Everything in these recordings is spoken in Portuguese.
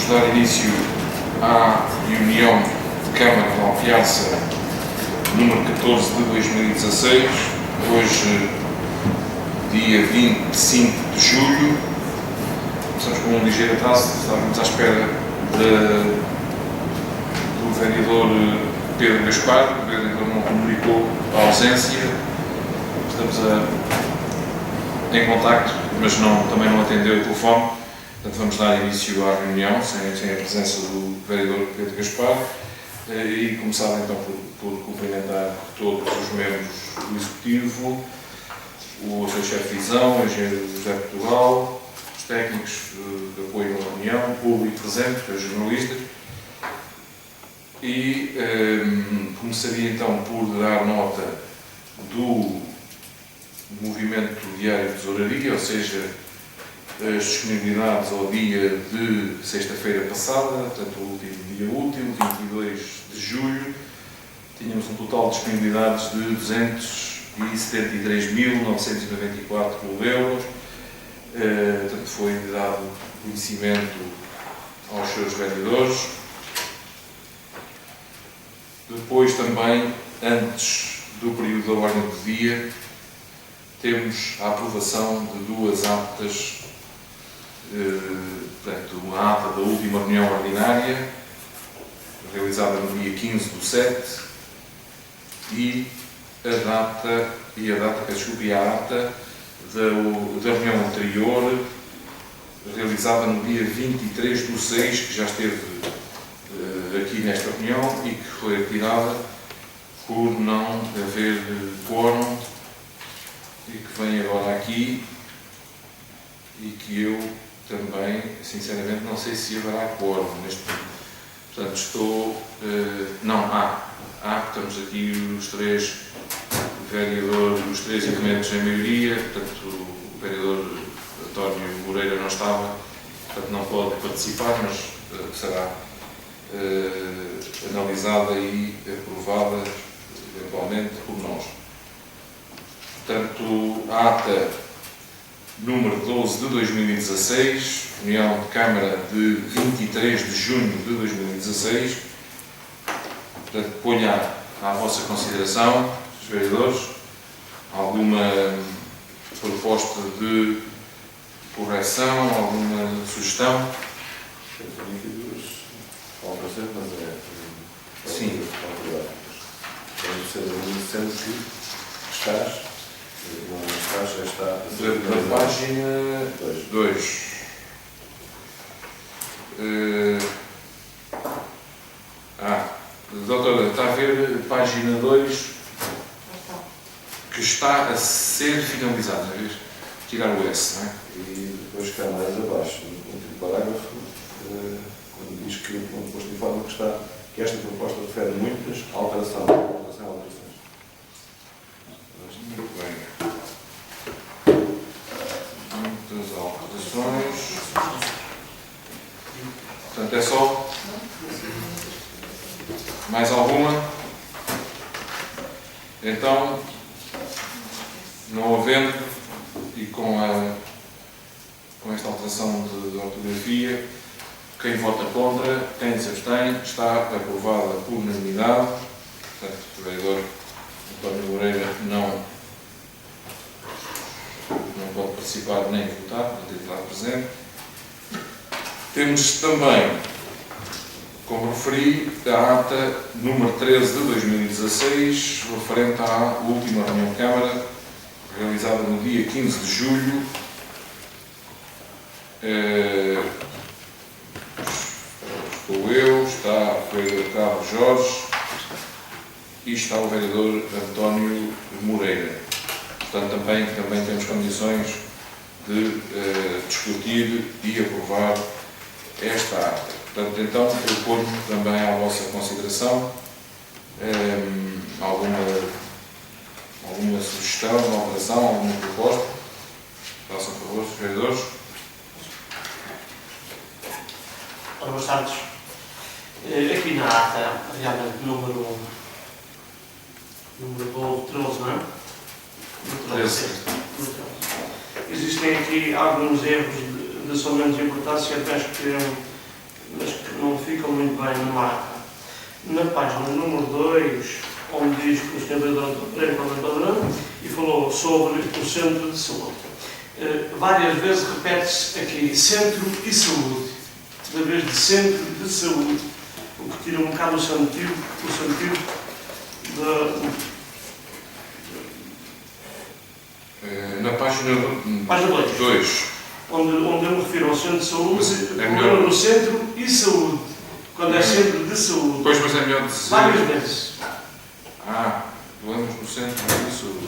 dar início à reunião de Câmara de Alpiaça número 14 de 2016, hoje dia 25 de julho. Começamos com um ligeiro atraso, estávamos à espera do vereador Pedro Gaspar. O vereador não comunicou a ausência, estamos em contacto, mas também não atendeu o telefone. Portanto, vamos dar início à reunião, sem a presença do vereador Pedro Gaspar, e começar então por cumprimentar todos os membros do Executivo, o seu chefe de divisão, o engenheiro José Portugal, os técnicos de apoio à reunião, o público presente, os jornalistas, e começaria então por dar nota do movimento diário de tesouraria, ou seja, as disponibilidades ao dia de sexta-feira passada, portanto o último dia útil, 22 de julho, tínhamos um total de disponibilidades de 273.994 euros, portanto foi dado conhecimento aos seus vereadores. Depois também, antes do período da ordem do dia, temos a aprovação de duas atas, portanto, uma ata da última reunião ordinária, realizada no dia 15/7, e a ata da reunião anterior, realizada no dia 23/6, que já esteve aqui nesta reunião e que foi retirada por não haver quórum, e que vem agora aqui, e que eu também, sinceramente, não sei se haverá quórum neste momento. Portanto, estamos aqui os três vereadores, os três elementos em maioria, portanto, o vereador António Moreira não estava, portanto, não pode participar, mas será analisada e aprovada, eventualmente, por nós. Portanto, a ata número 12 de 2016, reunião de Câmara de 23 de junho de 2016, portanto, ponho à vossa consideração, os vereadores, alguma proposta de correção, alguma sugestão? Sim. Sendo que estás, não estás, já está. Da página 2. Doutora, está a ver página 2, que está a ser finalizada, não é? Tirar o S, não é? E depois cá mais abaixo, no último parágrafo, quando diz que o ponto posto informa que esta proposta refere muitas alterações. Muito bem. Muitas alterações. Portanto, é só? Mais alguma? Então, não havendo, e com esta alteração de ortografia, quem vota contra, quem se abstém, está aprovada por unanimidade. Portanto, o vereador António Moreira não pode participar nem votar, não tem de estar presente. Temos também, como referi, a ata número 13 de 2016, referente à última reunião de Câmara, realizada no dia 15 de julho. Estou eu, está o vereador Carlos Jorge e está o vereador António Moreira. Portanto, também temos condições de discutir e aprovar esta ata. Portanto, então, eu ponho também à vossa consideração alguma sugestão, uma alteração, alguma proposta. Façam favor, os vereadores. Ora, boas tardes. Aqui na ata, realmente, número 13, não é? 13. Existem aqui alguns erros de só menos importância, até acho que indicam muito bem no mapa. Na página número 2, onde diz que o Sr. Vereador Pereira Padrão e falou sobre o centro de saúde. Várias vezes repete-se aqui centro e saúde, através de centro de saúde, o que tira um bocado o sentido da. Na página Página 2. Onde eu me refiro ao centro de saúde, Mas é problema melhor. no centro e saúde, quando é centro de saúde. Pois, mas é melhor dizer. Várias vezes. Problemas no centro de saúde.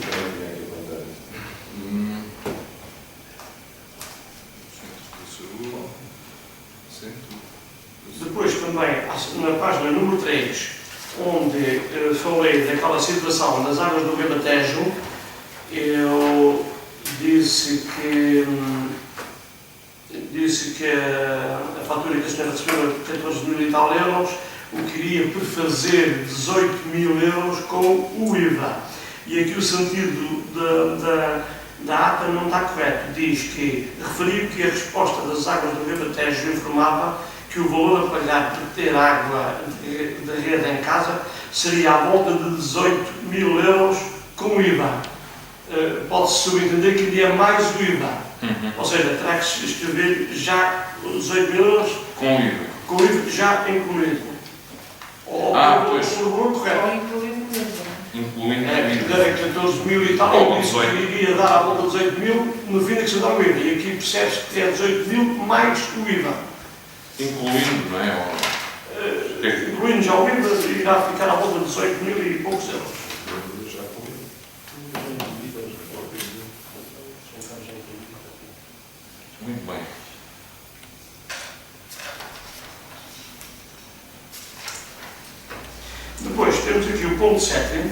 Depois também, na página número 3, onde falei daquela situação nas águas do Ribatejo, eu disse que a fatura que a senhora recebeu era 14 mil e tal euros, o que iria prefazer 18 mil euros com o IVA. E aqui o sentido da ata não está correto. Diz que referiu que a resposta das águas do Ribatejo informava que o valor a pagar por ter água da rede em casa seria à volta de 18 mil euros com o IVA. Pode-se subentender que iria mais o IVA. Ou seja, terá que se escrever já os 18 mil euros com o IVA. Com o IVA já incluído. Ou pois. o valor correto. Incluindo Que era 14 mil e tal, Ou e disse 18. que iria dar à volta de 18 mil, no fim é que se dá o IVA. E aqui percebe-se que é 18 mil mais o IVA. Incluindo, não é? Incluindo já o IVA, irá ficar à volta de 18 mil e poucos euros. Muito bem. Depois temos aqui o ponto 7,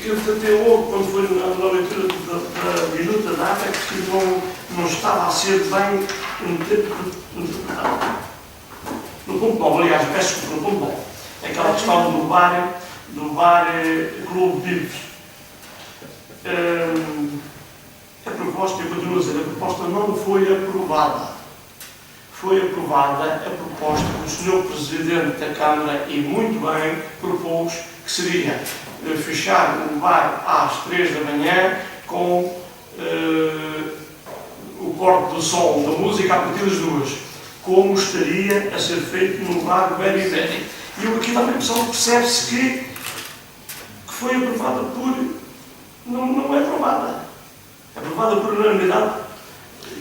que eu tratei logo quando foi na leitura da minuta da ata, que não estava a ser bem interpretado. No ponto 9, aliás, peço desculpa, no ponto 9, aquela questão do bar Clube Vivos. A proposta, eu continuo a dizer, a proposta não foi aprovada. Foi aprovada a proposta que o Sr. Presidente da Câmara, e muito bem, propôs, que seria fechar o bar às 3 da manhã com o corte do som da música a partir das 2, como estaria a ser feito no bar Very Very. E eu aqui também, pessoal, percebe-se que foi aprovada por... Não é aprovada. É aprovada por unanimidade,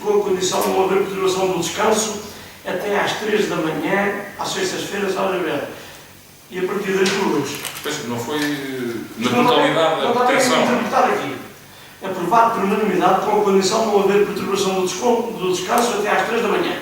com a condição de não haver perturbação do descanso até às 3 da manhã, às sextas-feiras, à hora ver. E a partir das 2. Pois não foi na totalidade da proteção. Não está interpretar aqui. Aprovado por unanimidade com a condição de não haver perturbação do descanso até às 3 da manhã.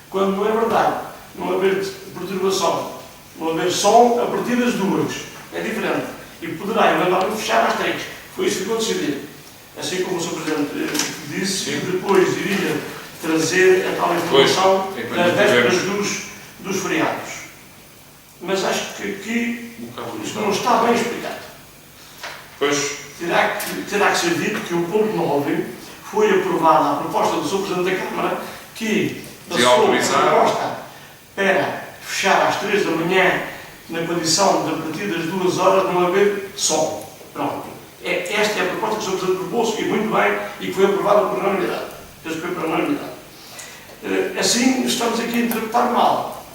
Quando não é verdade, não haver perturbação, não haver som a partir das 2. É diferente. E poderá eventualmente fechar às 3. Foi isso que ficou decidido. Assim como o Sr. Presidente disse, que depois iria trazer a tal informação nas vésperas dos feriados. Mas acho que aqui isto não está bem explicado. Pois. Terá que ser dito que o ponto 9 foi aprovada a proposta do Sr. Presidente da Câmara, que passou a proposta para fechar às 3 da manhã na condição de a partir das 2 horas não haver som. Pronto. Esta é a proposta que o Sr. Presidente propôs, e muito bem, e que foi aprovada por unanimidade. Penso que foi por unanimidade. Assim, estamos aqui a interpretar mal.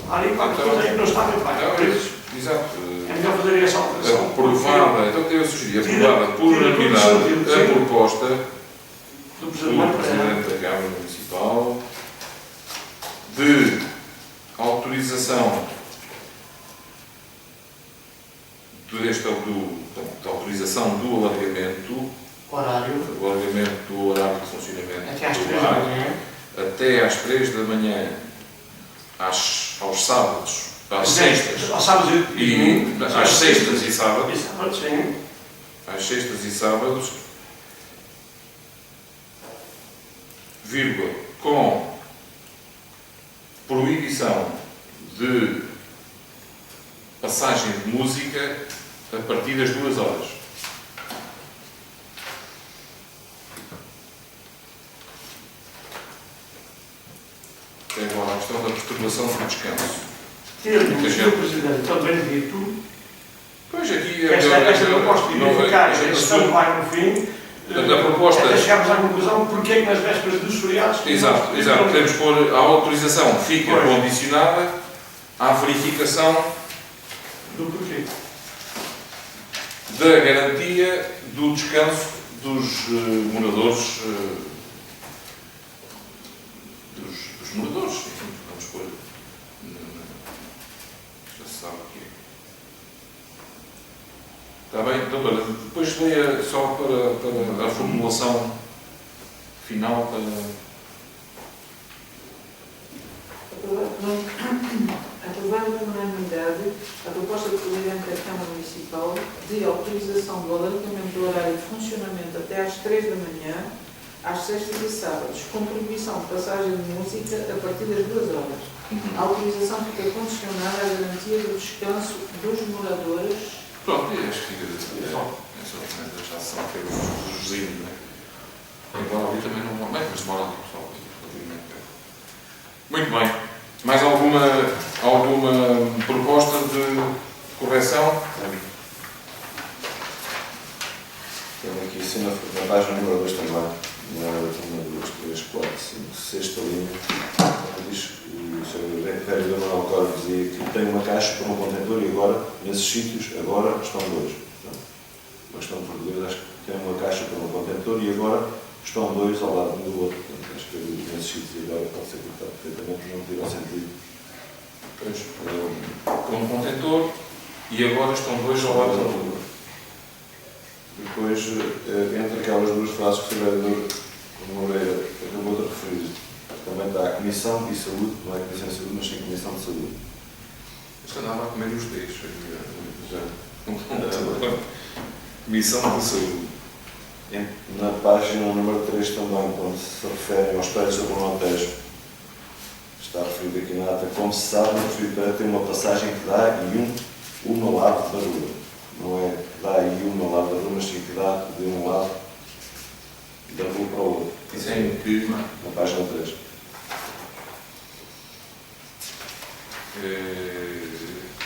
Há ali qualquer coisa aí que não está bem bem. Exato. É melhor fazer essa alteração. Aprovada, então eu sugeri, aprovada por unanimidade a proposta do Presidente da Câmara Municipal de autorização da autorização do alargamento do horário de funcionamento até às 3 do da bar, manhã. até às 3 da manhã, aos sábados, às sextas, aos sábados e às sextas e sábados, sim. às sextas e sábados, vírgula, com proibição de passagem de música a partir das 2 horas. Até agora a questão da situação do descanso. Tendo Muita o Sr. gente. Presidente também dito, Pois aqui esta proposta de verificar a gente este assume stand-by no fim, a proposta. até chegarmos à conclusão porque é que nas vésperas dos feriados... Exato. Podemos pôr a autorização, fica Pois. condicionada à verificação Do porquê. da garantia do descanso dos moradores. Dos moradores, enfim, vamos pôr. Já se sabe o que é. Está bem, doutora, depois leia só para a formulação final para. Aprovada por unanimidade a proposta do Presidente da Câmara Municipal de autorização do alargamento do horário de funcionamento até às 3 da manhã, às sextas e sábados, com proibição de passagem de música a partir das 2 horas. A autorização fica condicionada à garantia do descanso dos moradores. Pronto, acho que fica. É só já se sabe que é os vizinhos, não é? Embora ali também não mora bem, mas mora ali pessoal, relativamente perto. Muito bem. Mais alguma proposta de correção? Tenho aqui assim na página número 2 também, na 2, 3, 4, 5, sexta linha, diz que o Sr. Vereador Manuel Corvo dizia que tem uma caixa para um contentor e agora, nesses sítios, agora estão 2. Portanto, uma questão de português, acho que tem uma caixa para um contentor e agora estão 2 ao lado um do outro. Portanto, acho que nesses sítios agora pode ser cortado perfeitamente, mas não tirar sentido. Pois, com um contentor e agora estão 2 ao lado do outro. Depois, entre aquelas duas frases que o Sr. Vereador Moreira acabou de referir, também está a Comissão e Saúde, não é Comissão de Saúde, mas sim Comissão de Saúde. Isto andava a comer os dedos. Comissão de Saúde. Na página número 3 também, quando se referem aos prédios do Alentejo, está referido aqui na ata, como se sabe, o referido tem uma passagem que dá e uma lado da rua. Não é que dá e uma lado da rua, mas sim que dá de um lado da rua para o outro. Isso é em que? Na página 3.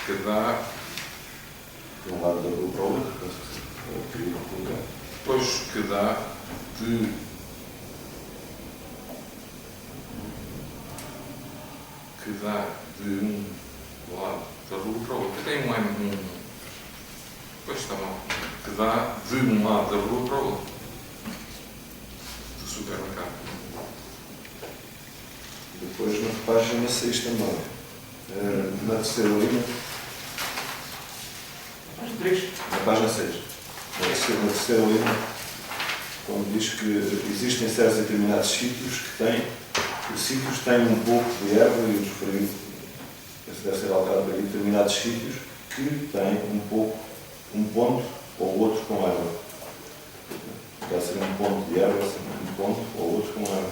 Que dá. De um lado da rua para o outro. Queria colocar. Pois que dá de. Que dá de um lado da rua para o outro. Tem pois está mal. Que dá de um lado da rua para o outro. Do supermercado. Depois na página 6 também. Na terceira linha. Na página 6. Na terceira linha, quando diz que existem certos determinados sítios que têm, os sítios têm um pouco de erva e os referidos, esse deve ser alterado para determinados sítios que têm um ponto ou outro com erva. Pode ser um ponto de erva, um ponto ou outro com erva.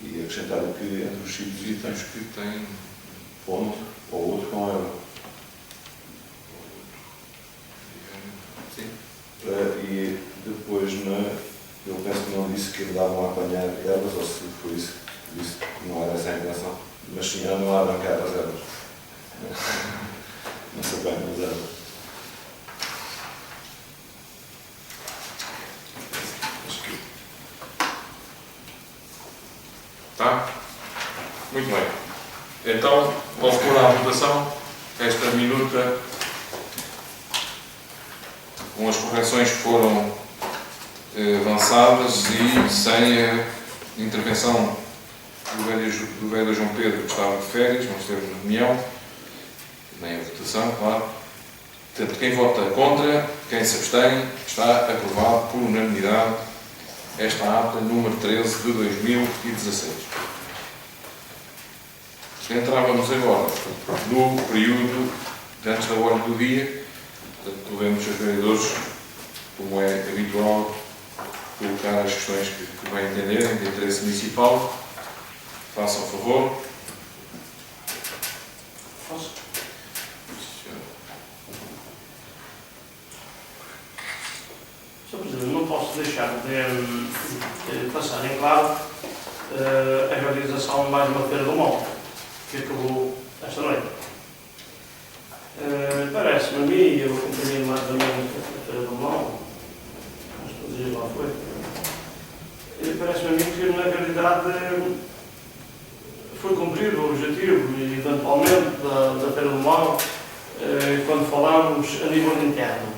E acrescentar o que entre os sítios e Itens que têm. ponto ou outro com erva. Sim. E depois, eu penso que não disse que davam a apanhar ervas, ou se foi isso que disse que não era essa a intenção, mas sim, não há arrancar as ervas. Não se apanham as ervas. Tá? Muito bem. Então, posso pôr à votação esta minuta com as correções que foram avançadas e sem a intervenção do vereador João Pedro, que estava de férias, não esteve na reunião, nem a votação, claro. Portanto, quem vota contra, quem se abstém, está aprovado por unanimidade esta ata número 13 de 2016. Entrávamos agora no período antes da ordem do dia. Portanto, podemos, os vereadores, como é habitual, colocar as questões que bem entenderem de interesse municipal. Façam favor. Posso? Sr. Presidente, não posso deixar de passar em claro a realização de mais uma Feira do Mão, que acabou esta noite. Parece-me a mim, eu acompanhei mais ou menos a Feira do Mão, uns todos dias lá foi, parece-me a mim que na realidade foi cumprido o objetivo, eventualmente, da Feira do Mão, quando falamos a nível interno.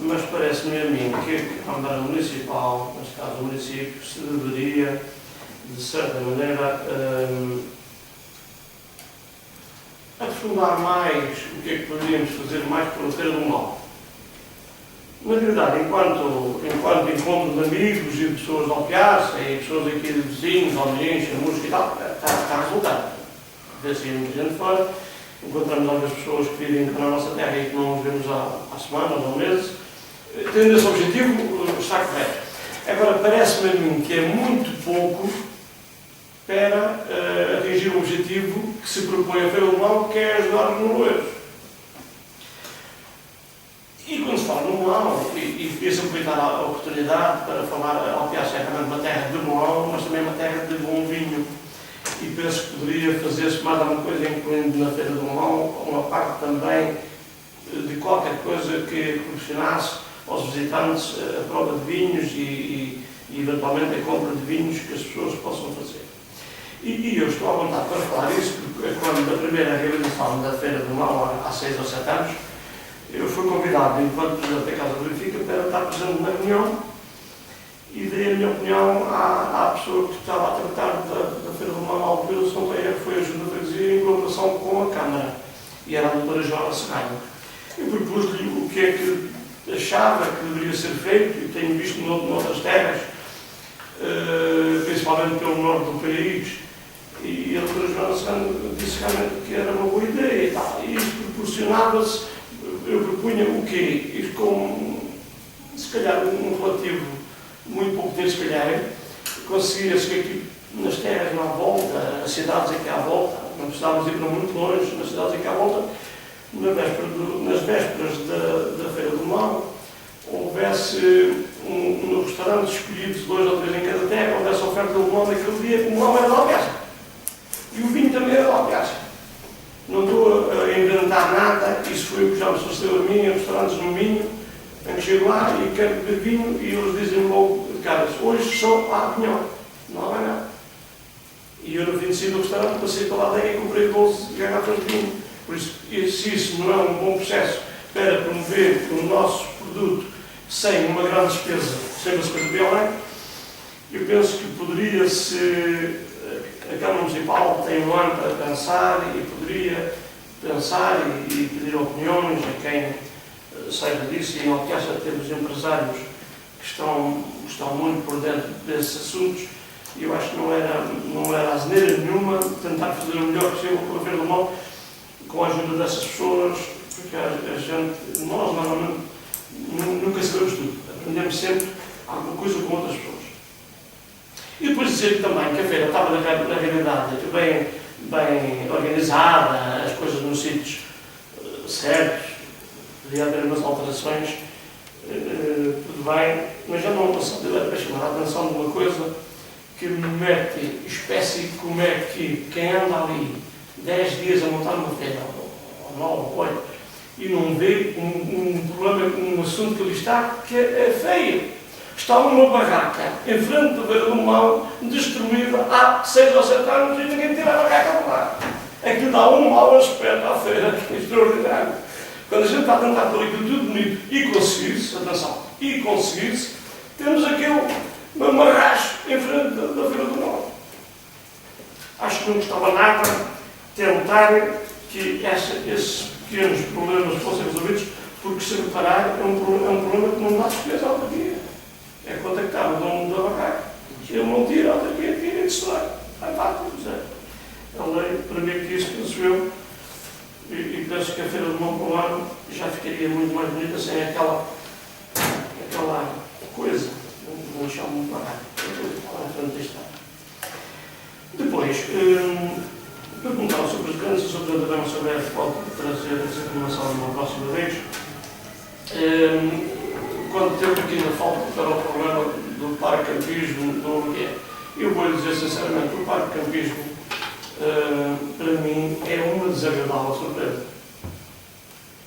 Mas parece-me a mim que a Câmara Municipal, neste caso o município, se deveria, de certa maneira, aprofundar mais o que é que poderíamos fazer mais pela Feira do Mão. Na verdade, enquanto encontro de amigos e de pessoas de Alpiaça e pessoas aqui de vizinhos, almeirenses, música e tal, está a resultar. Vê-se muita gente fora, encontramos algumas pessoas que vivem na nossa terra e que não os vemos há semanas ou meses. Tendo esse objetivo, está correto. Agora, parece-me a mim que é muito pouco para atingir o objetivo que se propõe a Feira do Mão, que é ajudar os noruegos. E quando se fala no Mão, e queria-se aproveitar a oportunidade para falar, Alpiaça é realmente uma terra de bom, mas também uma terra de bom vinho. E penso que poderia fazer-se mais alguma coisa, incluindo na Feira do Mão, uma parte também de qualquer coisa que proporcionasse aos visitantes a prova de vinhos e eventualmente a compra de vinhos que as pessoas possam fazer. E eu estou à vontade para falar isso, porque quando da primeira realização da Feira do Mão, há 6 ou 7 anos, eu fui convidado, enquanto Presidente da Casa de Benfica, para estar presente na reunião e dei a minha opinião à pessoa que estava a tratar da Feira do Mão, na altura, se não tem erro, foi a Junta de Freguesia em colaboração com a Câmara, e era a doutora Joana Serrano. Eu propus-lhe o que é que achava que deveria ser feito, e tenho visto noutras terras, principalmente pelo norte do país, e a doutora Joana Serrano disse realmente que era uma boa ideia e tal, e isto proporcionava-se, eu propunha o quê? Ir com, se calhar, um relativo, muito pouco tempo, se calhar, conseguia-se que aqui nas terras à volta, as cidades aqui à volta, não precisávamos ir para muito longe, nas cidades aqui à volta, nas vésperas da Feira do Mão, houvesse nos restaurantes escolhidos 2 ou 3 em cada terra, houvesse oferta do Mão naquele dia, o Mão era de Alpiaça. E o vinho também era de Alpiaça. Não estou a inventar nada, isso foi o que já me sucedeu a mim, em restaurantes no Minho, em que chego lá e quero beber vinho e eles dizem logo de caras, hoje só há vinho, não há mais nada. E eu no fim de semana do restaurante passei pela aldeia e comprei 12 garrafas de vinho. Por isso, se isso não é um bom processo para promover o nosso produto sem uma grande despesa, sem uma despesa violenta, eu penso que poderia-se, a Câmara Municipal tem um ano para pensar e poderia pensar e pedir opiniões a quem saiba disso, e em Alpiaça temos empresários que estão muito por dentro desses assuntos, e eu acho que não era asneira nenhuma tentar fazer o melhor possível pela Feira do Mão, com a ajuda dessas pessoas, porque nós normalmente nunca sabemos tudo, aprendemos sempre alguma coisa com outras pessoas. E depois dizer também que a feira estava na realidade bem organizada, as coisas nos sítios certos, podia haver umas alterações, tudo bem, mas já não para chamar a atenção de uma coisa que me mete espécie como é que quem anda ali 10 dias a montar uma feira, ou 9 ou 8, e não vê um problema, um assunto que ali está, que é feio. Está uma barraca em frente da Feira do Mão, destruída há 6 ou 7 anos e ninguém tira a barraca de lá. Aquilo dá um mau aspecto à feira, extraordinário. Quando a gente está a tentar pôr aquilo tudo bonito e conseguir-se, atenção, e conseguir-se, temos aquele mamarracho em frente da Feira do Mão. Acho que não custava nada tentar que esses pequenos problemas fossem resolvidos, porque se reparar, é um problema que não dá despesa à autarquia. É contactar o dono da barraca, ele não tira, a autarquia tira e destrói. É fácil, a lei permite isso, penso eu, e penso que a Feira do Mão para o ano já ficaria muito mais bonita sem aquela coisa, não chamo de barraca, depois, perguntaram sobre os grandes, se o Presidente da Câmara souber, pode trazer essa informação numa próxima vez. Quando teve aqui na falta para o programa do paracampismo do Uruguai, Eu vou dizer sinceramente, o parque de campismo, para mim, é uma desagradável surpresa.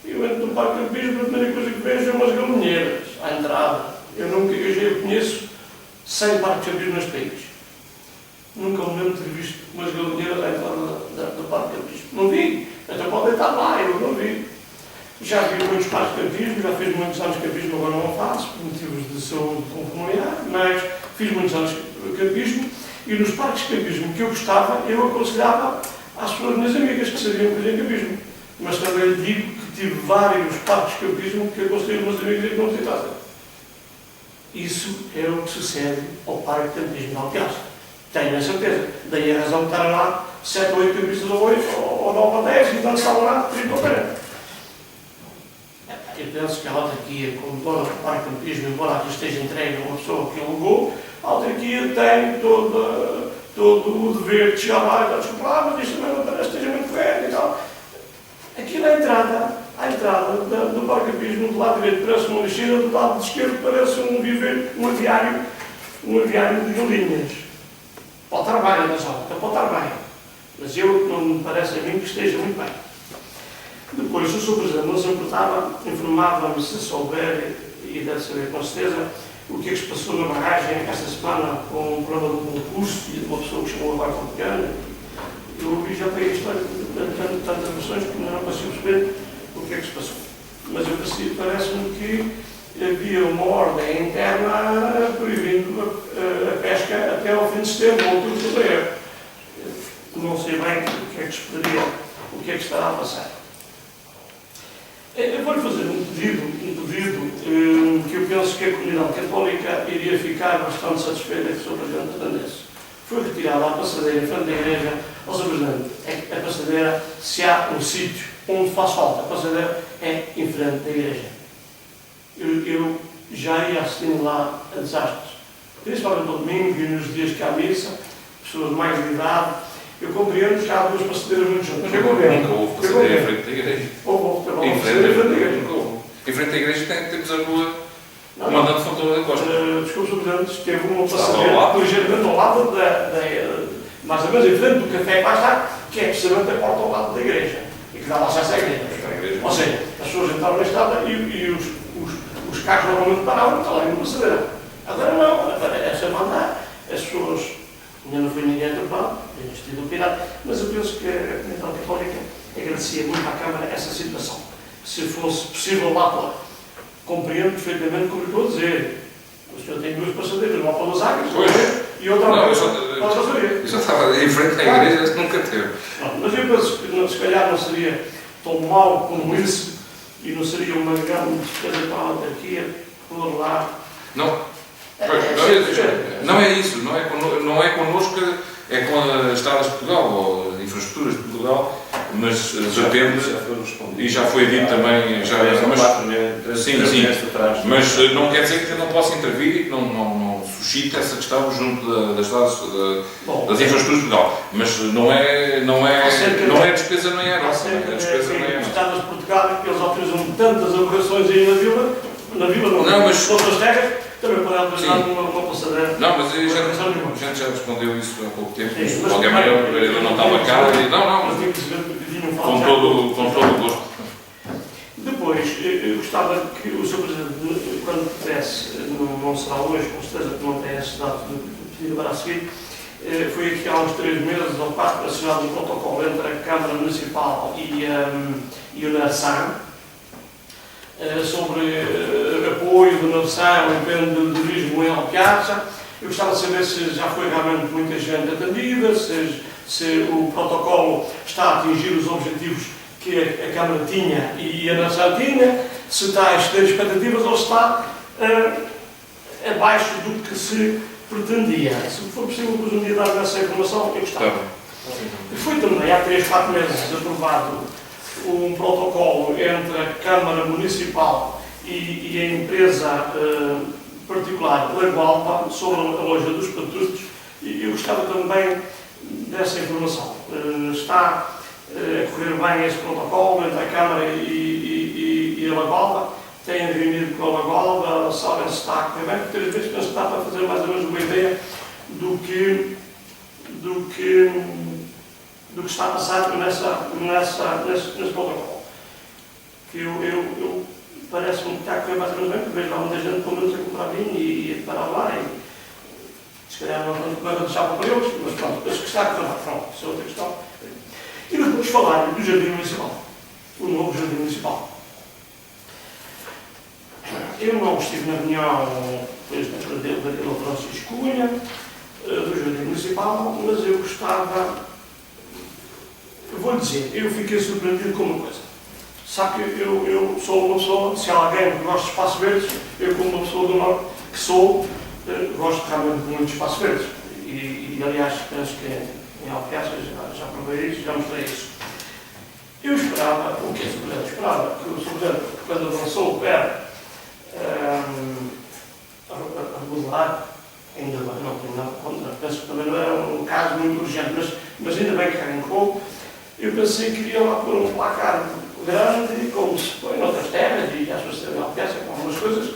Eu entro no parque de campismo, a primeira coisa que vejo é umas galinheiras à entrada. Eu conheço 100 parques de campismo neste país. Nunca me lembro de ter visto umas galinheiras à entrada do parque de campismo. Não vi. Até podem estar lá, eu não vi. Já vi muitos parques de campismo, já fiz muitos anos de campismo, agora não faço, por motivos de saúde familiar, mas fiz muitos anos de campismo e nos parques de campismo que eu gostava, eu aconselhava às pessoas, minhas amigas, que sabiam fazer campismo. Mas também lhe digo que tive vários parques de campismo que aconselhei aos meus amigos que não visitassem. Isso é o que sucede ao parque de campismo de Alpiaça. Tenho a certeza. Daí a razão de estar lá 7 ou 8 campistas ou 8, ou 9 ou 10, e não estavam lá 30 ou 40. Eu penso que a autarquia, como dona do parque de campismo, embora aqui esteja entregue a uma pessoa que alugou, a autarquia tem todo o dever de chegar lá e dar desculpa lá, mas isto também não parece que esteja muito velho e tal. Aquilo é a entrada do parque de campismo, do lado direito parece uma lixeira, do lado esquerdo parece um aviário de galinhas. Pode estar bem, atenção, pode estar bem. Mas não me parece a mim que esteja muito bem. Depois, o Sr. Presidente não se importava, informava-me se souber, e deve saber com certeza, o que é que se passou na barragem esta semana com o problema do concurso e de uma pessoa que chamou agora com pequena. Eu ouvi já para a história de tantas versões que não consigo perceber o que é que se passou. Mas parece-me que havia uma ordem interna proibindo a pesca até ao fim de setembro, ou outubro de fevereiro. Não sei bem o que é que se poderia, o que é que estará a passar. Eu vou-lhe fazer um pedido que eu penso que a comunidade católica iria ficar bastante satisfeita que o Sr. Presidente atendesse. Foi retirada a passadeira em frente da igreja. Ó Sr. Presidente, a passadeira, se há um sítio onde faz falta, a passadeira é em frente da igreja. Eu já ia assistindo lá a desastres. Principalmente no domingo e nos dias que há missa, pessoas mais de idade. Eu compreendo que há duas passadeiras muito juntas. Nunca houve passadeira em frente da igreja. Em frente da igreja temos a rua Comandante Fontoura da Costa. Desculpe, Sr. Presidente, teve uma passadeira ligeiramente ao lado mais ou menos em frente do café que lá está, que é precisamente a porta ao lado da igreja. E que dá lá acesso à igreja. Ou seja, as pessoas entraram na estrada e os carros normalmente paravam e está lá em uma passadeira. Agora não, agora é essa mandar. As pessoas, ainda não foi ninguém atropelado, tenho tido cuidado, mas eu penso que a comunidade católica agradecia muito à Câmara essa situação. Se fosse possível lá fora. Compreendo perfeitamente como estou a dizer. O senhor tem duas passadeiras, uma para os águas e outra para a passadeira. Eu só estava em frente à igreja, nunca teve. Mas eu penso que se calhar não seria tão mau como isso e não seria uma grande despesa para a autarquia por lá. Não. Não é isso, não é connosco, é com as estradas de Portugal, ou infraestruturas de Portugal, mas depende, e já foi dito também, mas não quer dizer que não possa intervir e que não suscite essa questão junto das estradas, das infraestruturas de Portugal, mas não é despesa, não é nossa. As estradas de Portugal, eles autorizam tantas aberrações aí na vila não, mas outras terras, também podem autorizar uma passadeira. Não, mas a gente já respondeu isso há pouco tempo, mas de qualquer maneira eu não estava cá e com todo o gosto. Depois, eu gostava que o Sr. Presidente, quando pudesse, não será hoje, com certeza que não tem esse dado de pedir agora a seguir, foi aqui há uns 3 meses ou 4 assinado um protocolo entre a Câmara Municipal e o NARSAM, sobre apoio do NARSAM ao empreendedorismo em Alpiaça. Eu gostava de saber se já foi realmente muita gente atendida, se o protocolo está a atingir os objetivos que a Câmara tinha e a NARSAM tinha, se está a exceder expectativas ou se está abaixo do que se pretendia. Se for possível, depois um dia dar essa informação, eu gostava. Foi também há 3, 4 meses aprovado um protocolo entre a Câmara Municipal e a empresa particular Lago Alpa sobre a loja dos Patutos e eu gostava também dessa informação. Está a correr bem esse protocolo entre a Câmara e a Lago Alpa? Têm reunido com a Lago Alpa, sabem se está a correr bem, porque 3 vezes penso que dá para fazer mais ou menos uma ideia do que está a passar nesse protocolo. Que eu parece-me que está a correr mais ou menos bem, porque vejo lá muita gente pelo menos a comprar vinho e a parar lá e se calhar não vai deixar para eles, mas pronto, acho que está a correr lá, pronto, isso é outra questão. E depois falar do Jardim Municipal, o novo Jardim Municipal. Eu não estive na reunião depois daquele Francisco Cunha, do Jardim Municipal, mas eu gostava, eu vou dizer, eu fiquei surpreendido com uma coisa. Sabe que eu sou uma pessoa, se há alguém que gosta de espaços verdes, eu como uma pessoa do Norte que sou, gosto realmente muito de espaços verdes. E aliás, penso que em Alpiaça já provei isso, já mostrei isso. Eu esperava, o que é Sr. Presidente? Esperava que o Sr. Presidente, quando avançou o pé a regular, ainda bem, não tenho nada contra, penso que também não era um caso muito urgente, mas ainda bem que arrancou. Eu pensei que iriam lá pôr um placar grande, como se põe noutras terras, e já se percebe na Alpiaça com algumas coisas,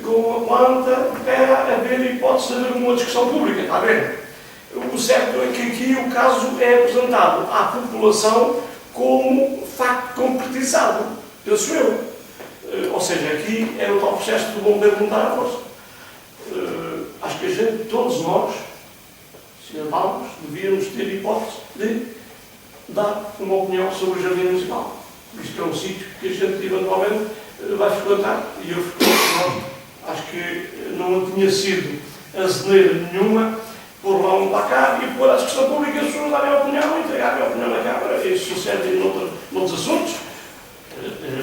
com a planta para haver hipótese de haver uma discussão pública, está a ver? O certo é que aqui o caso é apresentado à população como facto concretizado, penso eu. Ou seja, aqui é o tal processo do bombeiro voluntar à força. Acho que a gente, todos nós, cidadãos, devíamos ter hipótese de dar uma opinião sobre o Jardim Municipal. Isto é um sítio que a gente eventualmente vai frequentar, e eu frequento. Acho que não tinha sido asneira nenhuma pôr lá um placar e pôr à discussão pública as pessoas darem a opinião, entregarem a opinião na Câmara. Isso sucede noutros assuntos.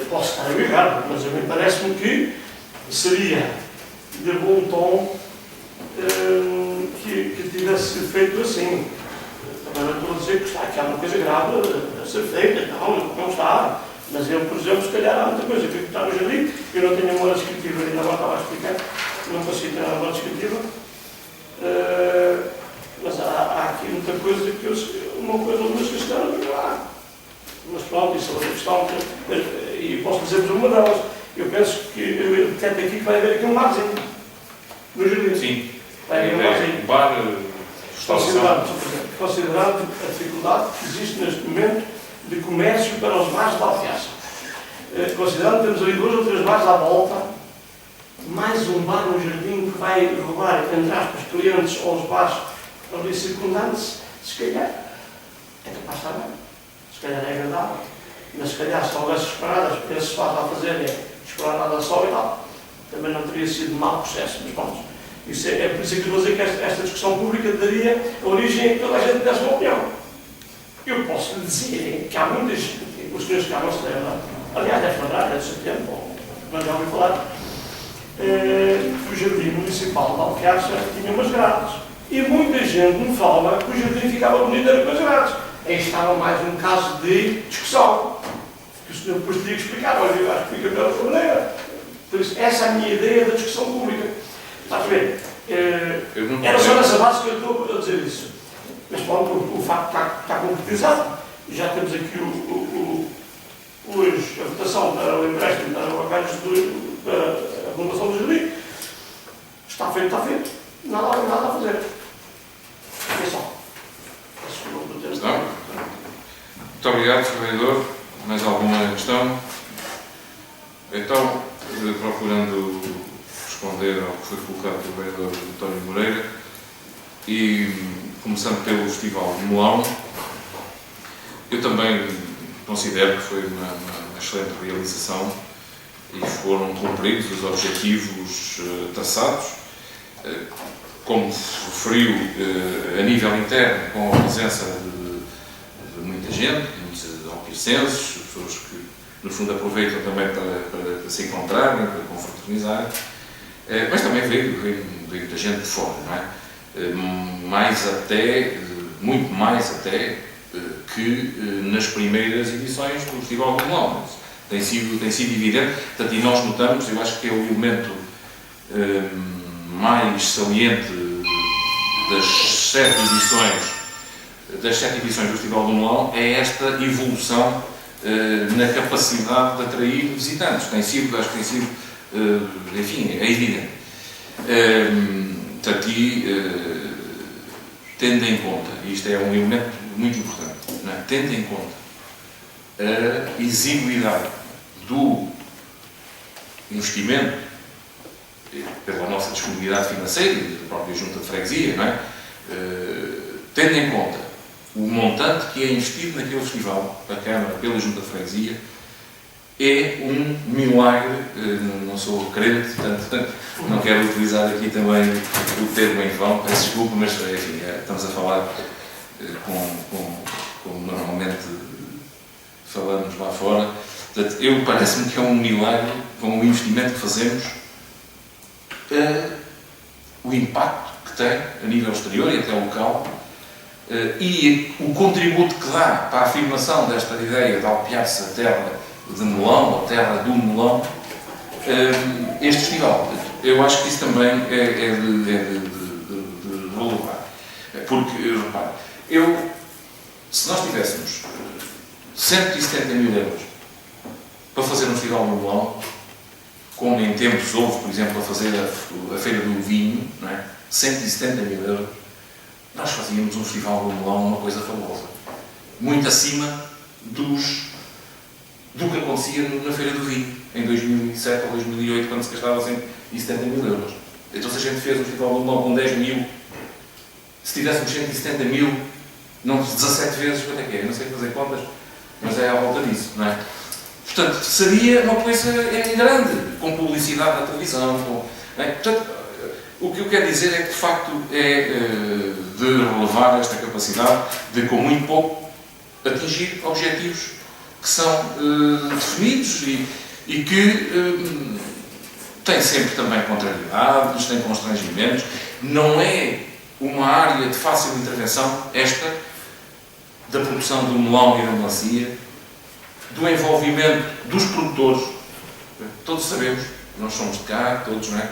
Posso estar errado, mas a mim parece-me que seria de bom tom que tivesse feito assim. Também não estou a dizer que está aqui há uma coisa grave a ser feita, não está. Mas eu, por exemplo, se calhar há muita coisa que está no jardim. Eu não tenho memória descritiva, ainda agora estava a explicar, não consigo ter a memória descritiva. Mas há aqui muita coisa que eu, uma coisa ou duas questões, mas pronto, isso é outra questão, e posso dizer-vos uma delas. Eu penso que, eu detecto aqui que vai haver aqui um barzinho no jardim. Sim, vai haver um barzinho. Bar, considerando a dificuldade que existe neste momento de comércio para os bares de Alpiaça. Considerando que temos ali 2 ou 3 bares à volta, mais um bar no jardim que vai levar, entre aspas, clientes aos bares ali circundantes, se calhar é capaz de estar bem. Se calhar é agradável. Mas se calhar se houvesse esperadas, porque esse faz a fazer é esperar nada só e tal, também não teria sido mau processo, mas pronto. Isso é por isso que eu vou dizer que esta discussão pública daria origem a que toda a gente desse uma opinião. Eu posso lhe dizer que há muita gente, os senhores que não se lembram, aliás, deve lembrar, é de setembro, mas já ouvi falar, que o Jardim Municipal de Alpiaça tinha umas grades. E muita gente me fala que o jardim ficava bonito era com as grades. Aí estava mais um caso de discussão, que o senhor depois teria que explicar, mas eu acho que fica de outra maneira. Por isso, essa é a minha ideia da discussão pública. Está a ver? Era só nessa base que eu estou a dizer isso. Mas pronto, o facto está concretizado. Já temos aqui hoje a votação para o empréstimo para o arranjo para a renovação do jardim. Está feito, está feito. Nada a fazer. É só. Está? Muito obrigado, Sr. Vereador. Mais alguma questão? Então, procurando responder ao que foi colocado pelo Vereador António Moreira e começando pelo Festival de Melão, eu também considero que foi uma excelente realização e foram cumpridos os objetivos traçados. Como referiu, a nível interno, com a presença de muita gente, muitos alpiacenses, pessoas que, no fundo, aproveitam também para se encontrarem, para confraternizarem, mas também veio muita gente de fora, não é? Muito mais até que nas primeiras edições do Festival do Melão. Tem sido evidente, portanto, e nós notamos, eu acho que é o elemento mais saliente das 7 edições do Festival do Melão é esta evolução na capacidade de atrair visitantes. Acho que tem sido, enfim, é evidente. Portanto, tendo em conta, e isto é um elemento muito importante, não é? Tendo em conta a exiguidade do investimento pela nossa disponibilidade financeira e da própria junta de freguesia, não é? Tendo em conta o montante que é investido naquele festival, a Câmara, pela junta de freguesia, é um milagre. Não sou crente, portanto, não quero utilizar aqui também o termo em vão, peço desculpa, mas enfim, estamos a falar como normalmente falamos lá fora. Portanto, parece-me que é um milagre, com o investimento que fazemos, o impacto que tem a nível exterior e até local, e o contributo que dá para a afirmação desta ideia de alpear-se a terra de melão, a terra do melão, este festival. Eu acho que isso também é de valorar. Porque, repare, se nós tivéssemos 170 mil euros para fazer um festival no melão, como em tempos houve, por exemplo, a fazer a Feira do Vinho, não é? 170 mil euros, nós fazíamos um festival no melão, uma coisa fabulosa. Muito acima do que acontecia na Feira do Vinho, em 2007 ou 2008, quando se gastava 170 mil euros. Então, se a gente fez um festival no melão com 10 mil, se tivéssemos 170 mil, não 17 vezes, quanto é que é? Eu não sei fazer contas, mas é à volta disso, não é? Portanto, seria uma coisa grande, com publicidade na televisão. Não é? Portanto, o que eu quero dizer é que, de facto, é de relevar esta capacidade de, com muito pouco, atingir objetivos que são definidos e que têm sempre também contrariedades, têm constrangimentos. Não é uma área de fácil intervenção, esta, da produção do melão e da melancia, do envolvimento dos produtores. Todos sabemos, nós somos de cá, todos, não é?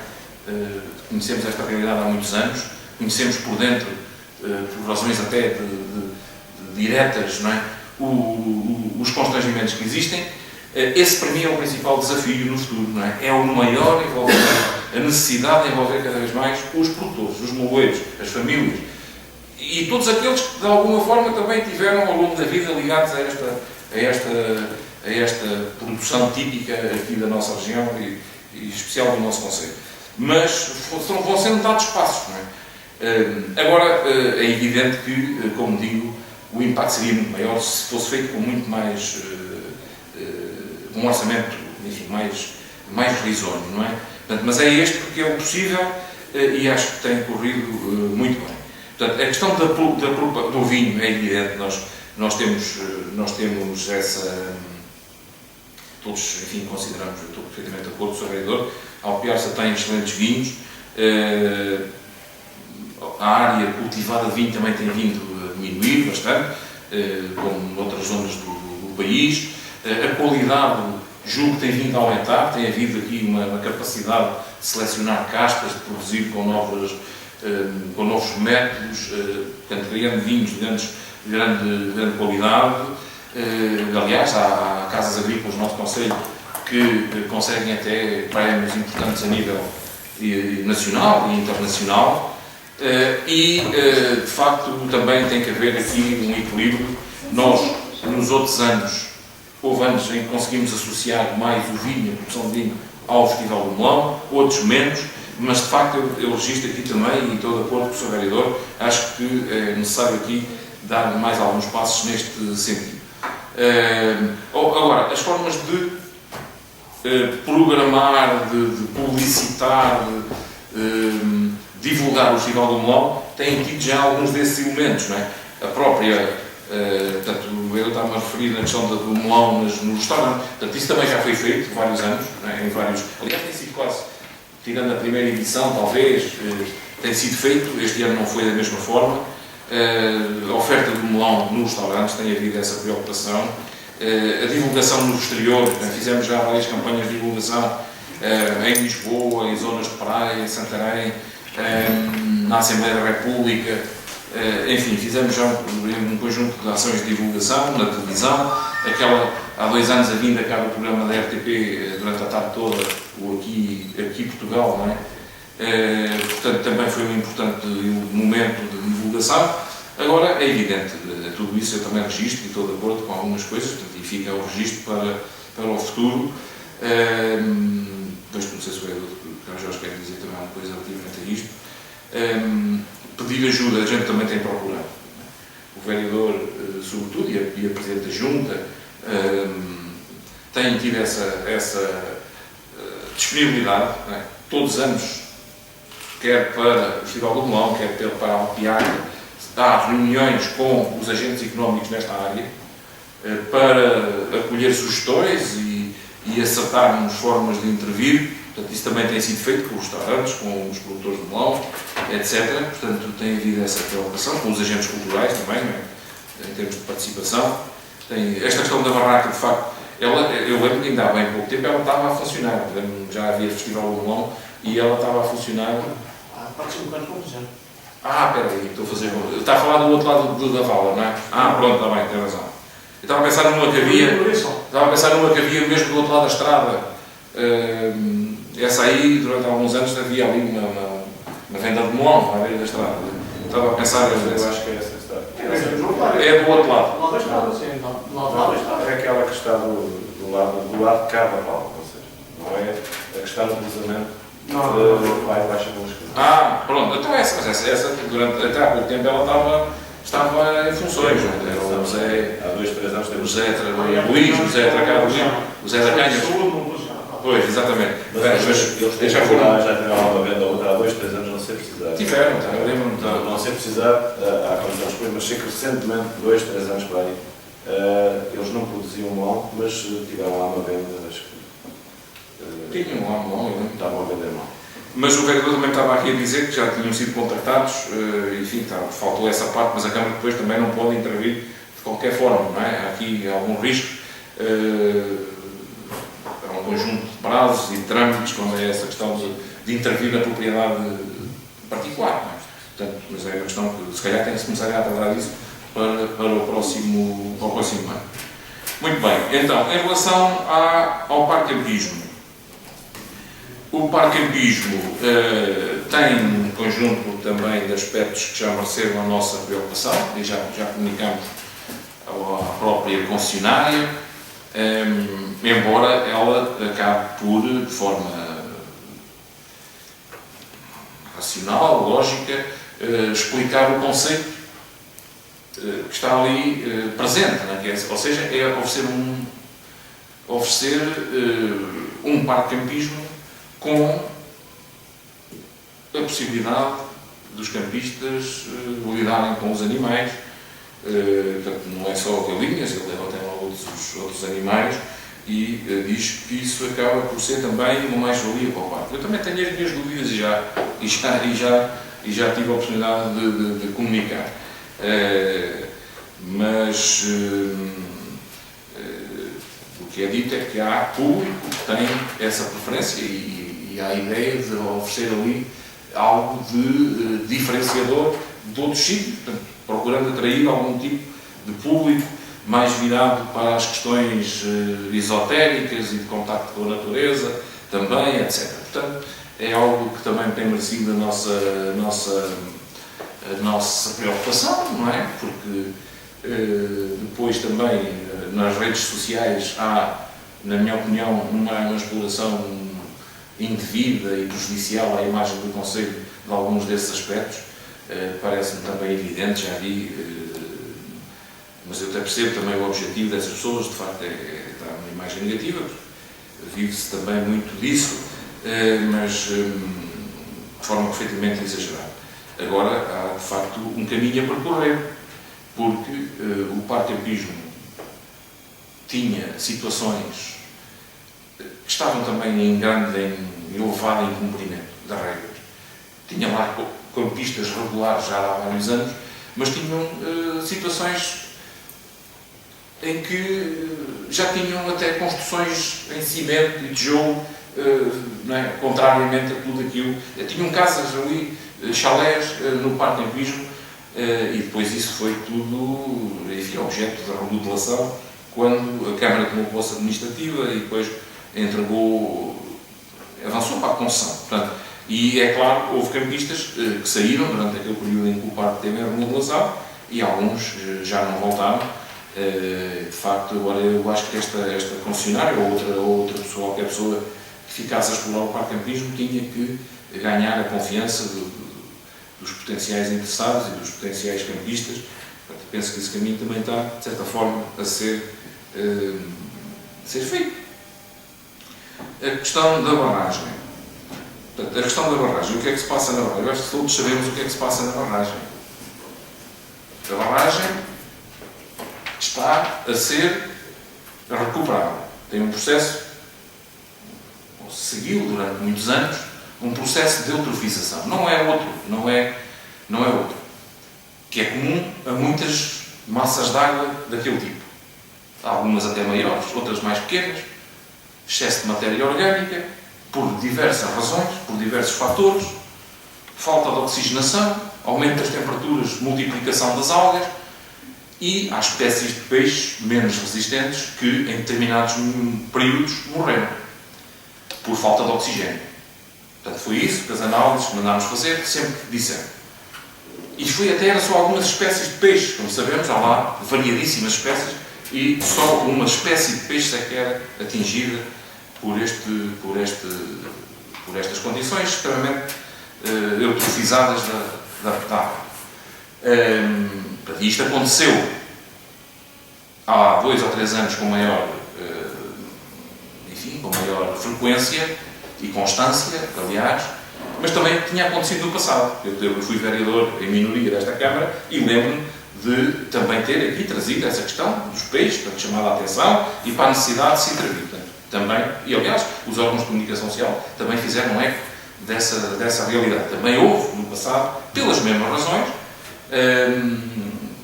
Conhecemos esta realidade há muitos anos, conhecemos por dentro, por razões até diretas, não é? Os constrangimentos que existem. Esse, para mim, é o principal desafio no futuro, não é? É o maior envolvimento, a necessidade de envolver cada vez mais os produtores, os moleiros, as famílias e todos aqueles que, de alguma forma, também tiveram ao longo da vida ligados a esta produção típica aqui da nossa região e especial do nosso concelho. Mas vão sendo dados passos, não é? Agora, é evidente que, como digo, o impacto seria muito maior se fosse feito com muito mais, um orçamento, enfim, mais risonho, não é? Portanto, mas é este porque é o possível e acho que tem corrido muito bem. Portanto, a questão do vinho é evidente, nós temos essa... Todos, enfim, consideramos, eu estou perfeitamente de acordo com o Sr. Vereador, a Alpiarça tem excelentes vinhos, a área cultivada de vinho também tem vindo a diminuir bastante, como noutras zonas do país. A qualidade, julgo que tem vindo a aumentar, tem havido aqui uma capacidade de selecionar castas, de produzir com novos métodos, portanto, criando vinhos de grande qualidade. Aliás, há casas agrícolas no nosso concelho que conseguem até prémios importantes a nível nacional e internacional. De facto, também tem que haver aqui um equilíbrio. Nós, nos outros anos, houve anos em que conseguimos associar mais o vinho, a produção de vinho, ao Festival do Melão, outros menos, mas de facto eu registro aqui também, e estou de acordo com o Sr. Vereador, acho que é necessário aqui dar mais alguns passos neste sentido. Agora, as formas de programar, de publicitar, de divulgar o Festival do Melão têm tido já alguns desses elementos, não é? A própria, portanto, eu estava a referir na questão do melão no restaurante, portanto, isso também já foi feito vários anos, não é? Aliás, tem sido quase, tirando a primeira edição, talvez, tem sido feito, este ano não foi da mesma forma. A oferta do melão nos restaurantes, tem havido essa preocupação. A divulgação no exterior, fizemos já várias campanhas de divulgação em Lisboa, em zonas de praia, em Santarém, na Assembleia da República, enfim, fizemos já um conjunto de ações de divulgação na televisão. Há 2 anos a vinda cá do programa da RTP durante a tarde toda, o aqui Portugal, não é? Portanto, também foi um importante momento de divulgação. Agora, é evidente, tudo isso eu também registro e estou de acordo com algumas coisas, portanto, e fica o registro para o futuro. Depois, não sei se o vereador Jorge quer dizer também alguma coisa relativamente a isto. Pedir ajuda, a gente também tem procurado. O vereador, sobretudo, e a Presidente da Junta, têm tido essa disponibilidade, não é? Todos os anos, quer para o Festival do Melão, quer para a Alpiaga, há reuniões com os agentes económicos nesta área para acolher sugestões e acertarmos formas de intervir. Portanto, isso também tem sido feito com os restaurantes, com os produtores de melão, etc. Portanto, tem havido essa preocupação, com os agentes culturais também, não é? Em termos de participação. Esta questão da barraca, de facto, eu lembro que ainda há bem pouco tempo ela estava a funcionar. Já havia Festival do Melão e ela estava a funcionar. Pode ser um bocado confusão. Espera aí, estou a fazer... Está a falar do outro lado da vala, não é? Pronto, está bem, tem razão. Eu estava a pensar numa que havia mesmo do outro lado da estrada. Essa aí, durante alguns anos, havia ali uma venda de melão à beira da estrada. Estava a pensar... Eu acho que é essa estrada. É do outro lado. Do lado da estrada, sim. Do lado da estrada. É aquela que está do lado de cá da vala, ou seja, não é a que está no cruzamento. Vai baixar pelas coisas. Pronto, então essa durante até há pouco tempo ela estava em funções, não é? Era o José, há 2, 3 anos, o José Luís, o José Tracado, o José da Canha. Pois, exatamente. Mas eles já tiveram uma venda outra há 2, 3 anos, não sei precisar. Tiveram, lembro-me. Não sei precisar, há quantos anos depois, mas sei que recentemente, 2, 3 anos para aí, eles não produziam melão, mas tiveram lá uma venda, acho que. Tinham lá melão, eu lembro. Estavam a vender melão. Mas o vereador também estava aqui a dizer que já tinham sido contactados, enfim, faltou essa parte, mas a Câmara depois também não pode intervir de qualquer forma, não é? Há aqui algum risco, há um conjunto de prazos e trâmites, quando é essa questão de intervir na propriedade particular, não é? Portanto, mas é uma questão que se calhar tem que se começar a tratar disso para o próximo ano. Muito bem, então, em relação ao Parque Campismo. O Parque Campismo tem um conjunto também de aspectos que já mereceram a nossa preocupação e já comunicamos à própria concessionária, embora ela acabe por, de forma racional, lógica, explicar o conceito que está ali presente, ou seja, é oferecer um parque campismo com a possibilidade dos campistas lidarem com os animais, portanto, não é só galinhas, ele leva até outros animais, e diz que isso acaba por ser também uma mais-valia para o parque. Eu também tenho as minhas dúvidas e já tive a oportunidade de comunicar. Mas o que é dito é que há público que tem essa preferência e há a ideia de oferecer ali algo de diferenciador de outros sítios, portanto, procurando atrair algum tipo de público mais virado para as questões esotéricas e de contacto com a natureza também, etc. Portanto, é algo que também tem merecido a nossa preocupação, não é? Porque depois também nas redes sociais há, na minha opinião, uma exploração indevida e prejudicial à imagem do Conselho de alguns desses aspectos. Parece-me também evidente, já vi, mas eu até percebo também o objetivo dessas pessoas, de facto dá uma imagem negativa, vive-se também muito disso, mas de forma perfeitamente exagerada. Agora há de facto um caminho a percorrer, porque o Parque Campismo tinha situações que estavam também em elevado incumprimento da regra. Tinha lá campistas regulares já há vários anos, mas tinham situações em que já tinham até construções em cimento e tijolo, não é? Contrariamente a tudo aquilo. Tinham casas ali, chalés no Parque Campismo, e depois isso foi tudo, enfim, objeto de remodelação quando a Câmara tomou posse administrativa e depois avançou para a concessão. Portanto, E é claro, houve campistas que saíram durante aquele período em que o parque teve a remodelação e alguns já não voltaram. De facto, agora eu acho que esta concessionária ou outra pessoa, qualquer pessoa que ficasse a explorar o parque campismo tinha que ganhar a confiança dos potenciais interessados e dos potenciais campistas. Portanto, penso que esse caminho também está, de certa forma, a ser feito. A questão da barragem. Portanto, a questão da barragem. O que é que se passa na barragem? Eu acho que todos sabemos o que é que se passa na barragem. A barragem está a ser recuperada. Tem um processo, ou seguiu durante muitos anos, um processo de eutrofização. Não é outro. Que é comum a muitas massas de água daquele tipo. Algumas até maiores, outras mais pequenas. Excesso de matéria orgânica, por diversas razões, por diversos fatores. Falta de oxigenação, aumento das temperaturas, multiplicação das algas. E há espécies de peixes menos resistentes que, em determinados períodos, morreram por falta de oxigênio. Portanto, foi isso que as análises que mandámos fazer sempre disseram. E era só algumas espécies de peixes, como sabemos, há lá variadíssimas espécies, e só uma espécie de peixe é que era atingida por estas condições extremamente eutrofizadas da água. Isto aconteceu há 2 ou 3 anos com maior frequência e constância, aliás, mas também tinha acontecido no passado. Eu fui vereador em minoria desta Câmara e lembro-me de também ter aqui trazido essa questão dos peixes, para chamar a atenção e para a necessidade de se intervir. Portanto, também, e aliás, os órgãos de comunicação social também fizeram um eco dessa realidade. Também houve, no passado, pelas mesmas razões,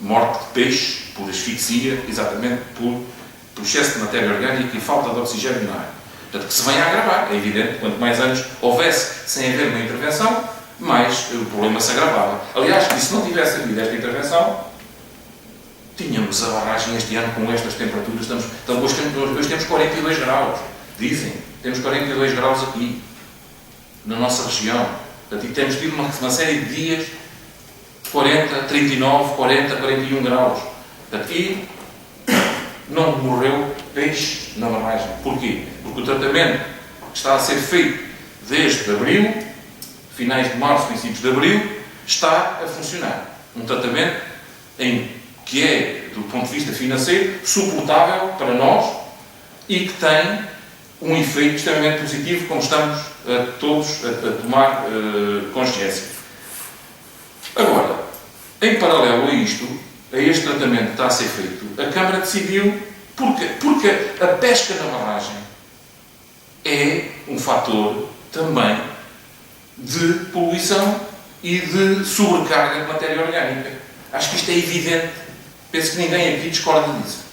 morte de peixes por asfixia, exatamente por excesso de matéria orgânica e falta de oxigênio na água. Portanto, que se venha a agravar. É evidente que quanto mais anos houvesse sem haver uma intervenção, mais o problema se agravava. Aliás, e se não tivesse havido esta intervenção, tínhamos a barragem este ano com estas temperaturas. Hoje temos 42 graus, dizem. Temos 42 graus aqui, na nossa região. Portanto, e temos tido uma série de dias 40, 39, 40, 41 graus. Portanto, e não morreu peixe na barragem. Porquê? Porque o tratamento que está a ser feito desde abril, finais de março, princípios de abril, está a funcionar. Um tratamento que é, do ponto de vista financeiro, suportável para nós e que tem um efeito extremamente positivo, como estamos todos a tomar consciência. Agora, em paralelo a isto, a este tratamento que está a ser feito, a Câmara decidiu, porque a pesca na barragem é um fator também de poluição e de sobrecarga de matéria orgânica. Acho que isto é evidente. Penso que ninguém aqui discorda disso.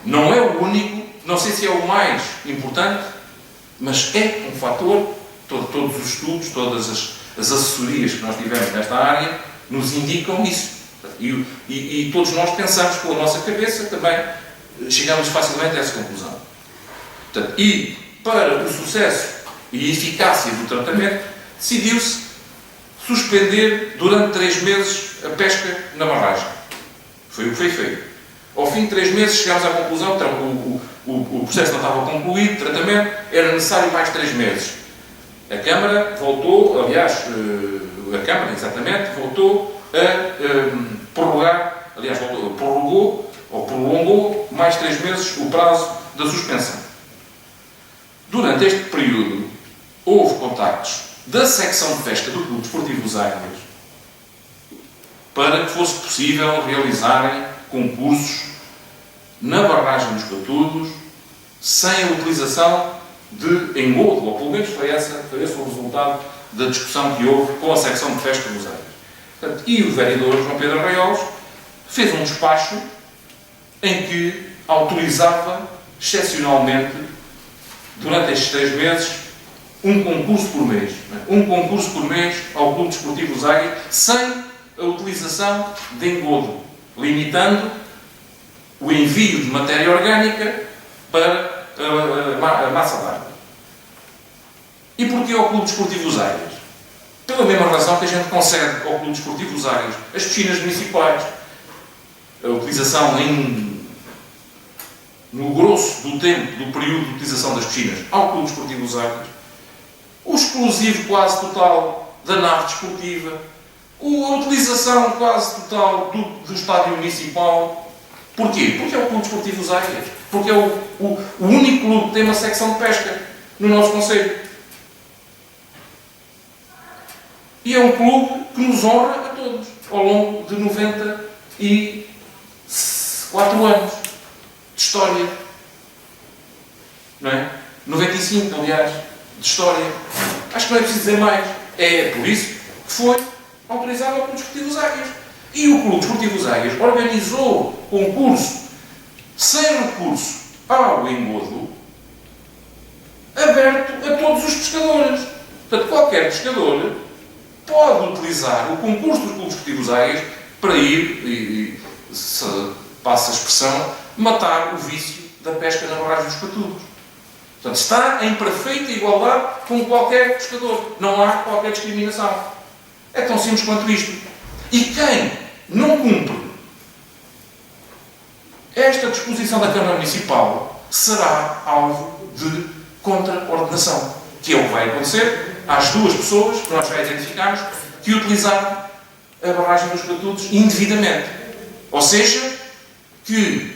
Não é o único, não sei se é o mais importante, mas é um fator. Todos os estudos, todas as assessorias que nós tivemos nesta área nos indicam isso. E todos nós pensamos com a nossa cabeça também, chegamos facilmente a essa conclusão. Portanto, e para o sucesso e eficácia do tratamento, decidiu-se suspender durante 3 meses a pesca na barragem. Foi o que foi feito. Ao fim de 3 meses chegámos à conclusão que o processo não estava concluído, o tratamento, era necessário mais 3 meses. A Câmara voltou, aliás, a Câmara, exatamente, voltou a prorrogar, aliás, prorrogou ou prolongou mais 3 meses o prazo da suspensão. Durante este período, houve contactos da secção de pesca do Clube Desportivo dos Águias para que fosse possível realizarem concursos na barragem dos Catudos sem a utilização de engodo, ou pelo menos foi esse o resultado da discussão que houve com a secção de pesca dos Águias. Portanto, e o vereador João Pedro Arraiolos fez um despacho em que autorizava, excepcionalmente, durante estes 3 meses, um concurso por mês. Um concurso por mês ao Clube Desportivo dos Águias, sem a utilização de engodo, limitando o envio de matéria orgânica para a massa d'água. E porquê ao Clube Desportivo dos Águias? Pela mesma razão que a gente concede ao Clube Desportivo Os Águias as piscinas municipais, a utilização no grosso do tempo, do período de utilização das piscinas, ao Clube Desportivo Os Águias, o exclusivo quase total da nave desportiva, a utilização quase total do estádio municipal. Porquê? Porque é o Clube Desportivo Os Águias. Porque é o único clube que tem uma secção de pesca no nosso concelho. E é um clube que nos honra a todos, ao longo de 94 anos de história. Não é? 95, aliás, de história. Acho que não é preciso dizer mais. É por isso que foi autorizado ao Clube Desportivo Os Águias. E o Clube Desportivo Os Águias organizou concurso sem recurso ao engodo, aberto a todos os pescadores. Portanto, qualquer pescador pode utilizar o concurso do Clube Desportivo Os Águias para ir, e se passa a expressão, matar o vício da pesca na barragem dos Patudos. Portanto, está em perfeita igualdade com qualquer pescador. Não há qualquer discriminação. É tão simples quanto isto. E quem não cumpre esta disposição da Câmara Municipal será alvo de contraordenação, que é o que vai acontecer às duas pessoas que nós já identificámos que utilizaram a barragem dos Patudos indevidamente. Ou seja, que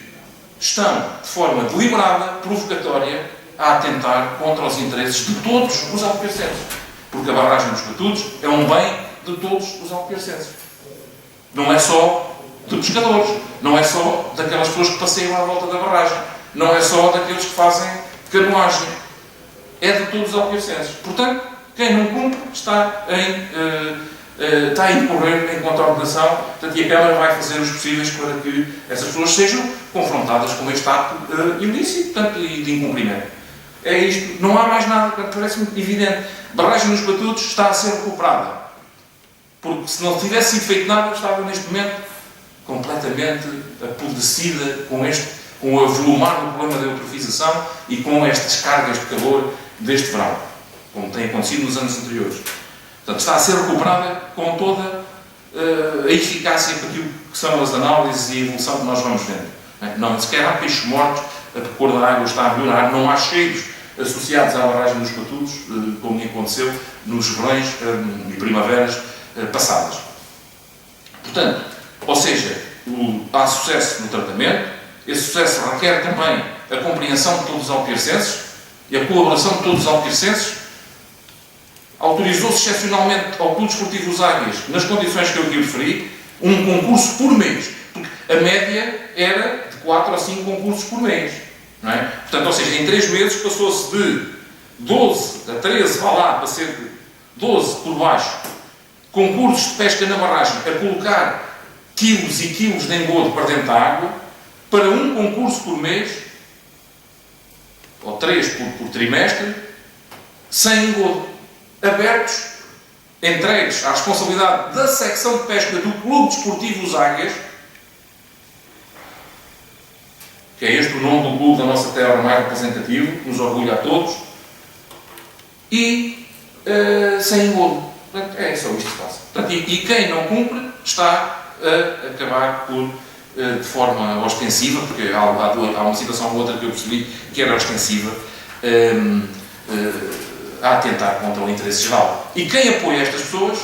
estão de forma deliberada, provocatória, a atentar contra os interesses de todos os alcopercenses. Porque a barragem dos Patudos é um bem de todos os alcopercenses. Não é só de pescadores, não é só daquelas pessoas que passeiam à volta da barragem, não é só daqueles que fazem canoagem. É de todos os alcopercenses. Portanto, quem não cumpre está a incorrer em contraordenação. Portanto, e a Câmara vai fazer os possíveis para que essas pessoas sejam confrontadas com este ato ilícito, portanto, e de incumprimento. É isto. Não há mais nada, parece-me evidente. A barragem dos Patudos está a ser recuperada. Porque se não tivesse sido feito nada, estava neste momento completamente apodrecida com o avolumar do problema da eutrofização e com estas cargas de calor deste verão, como tem acontecido nos anos anteriores. Portanto, está a ser recuperada com toda a eficácia para aquilo que são as análises e a evolução que nós vamos vendo. Não sequer há peixes mortos, a cor da água está a melhorar, não há cheiros associados à barragem dos Patudos, como aconteceu nos verões e primaveras passadas. Portanto, ou seja, há sucesso no tratamento, esse sucesso requer também a compreensão de todos os alcopercenses e a colaboração de todos os alcopercenses. Autorizou-se excepcionalmente ao Clube Desportivo Os Águias, nas condições que eu aqui referi, um concurso por mês, porque a média era de 4 a 5 concursos por mês. Não é? Portanto, ou seja, em 3 meses passou-se de 12 a 13, vá lá, para ser 12 por baixo, concursos de pesca na barragem, a colocar quilos e quilos de engodo para dentro da água, para um concurso por mês, ou 3 por trimestre, sem engodo, abertos, entregues à responsabilidade da secção de pesca do Clube Desportivo Os Águias, que é este o nome do clube da nossa terra mais representativo, que nos orgulha a todos, e sem engodo. Portanto, é só isto que se passa. Portanto, e quem não cumpre está a acabar por, de forma ostensiva, porque há uma situação ou outra que eu percebi que era ostensiva, a atentar contra o interesse geral. E quem apoia estas pessoas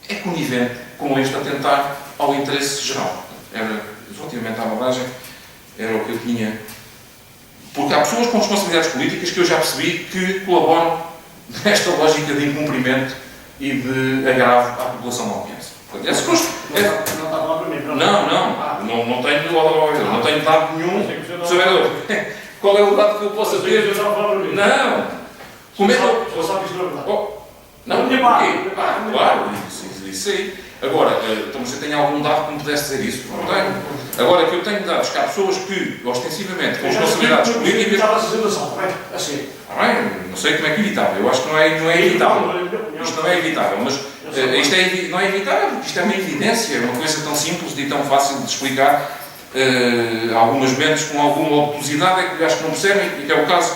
é conivente com este atentar ao interesse geral. Era, relativamente à barragem, era o que eu tinha. Porque há pessoas com responsabilidades políticas que eu já percebi que colaboram nesta lógica de incumprimento e de agravo à população alpiense. Não está a falar para mim? Não tenho dado nenhum. Qual é o dado que eu possa ter? Não! Como é que eu só fiz não, porquê? Claro, isso aí. Agora, então você tem algum dado que me pudesse dizer isso? Não tenho. Agora, que eu tenho dados que há pessoas que, ostensivamente, com responsabilidades políticas... Estava a situação, não é? Assim. Não sei como é que é evitável. Eu acho que não é evitável. Isto não é evitável, mas isto não é evitável porque isto é uma evidência, é uma coisa tão simples e tão fácil de explicar. Algumas mentes com alguma obtusidade é que acho que não percebem e que é um caso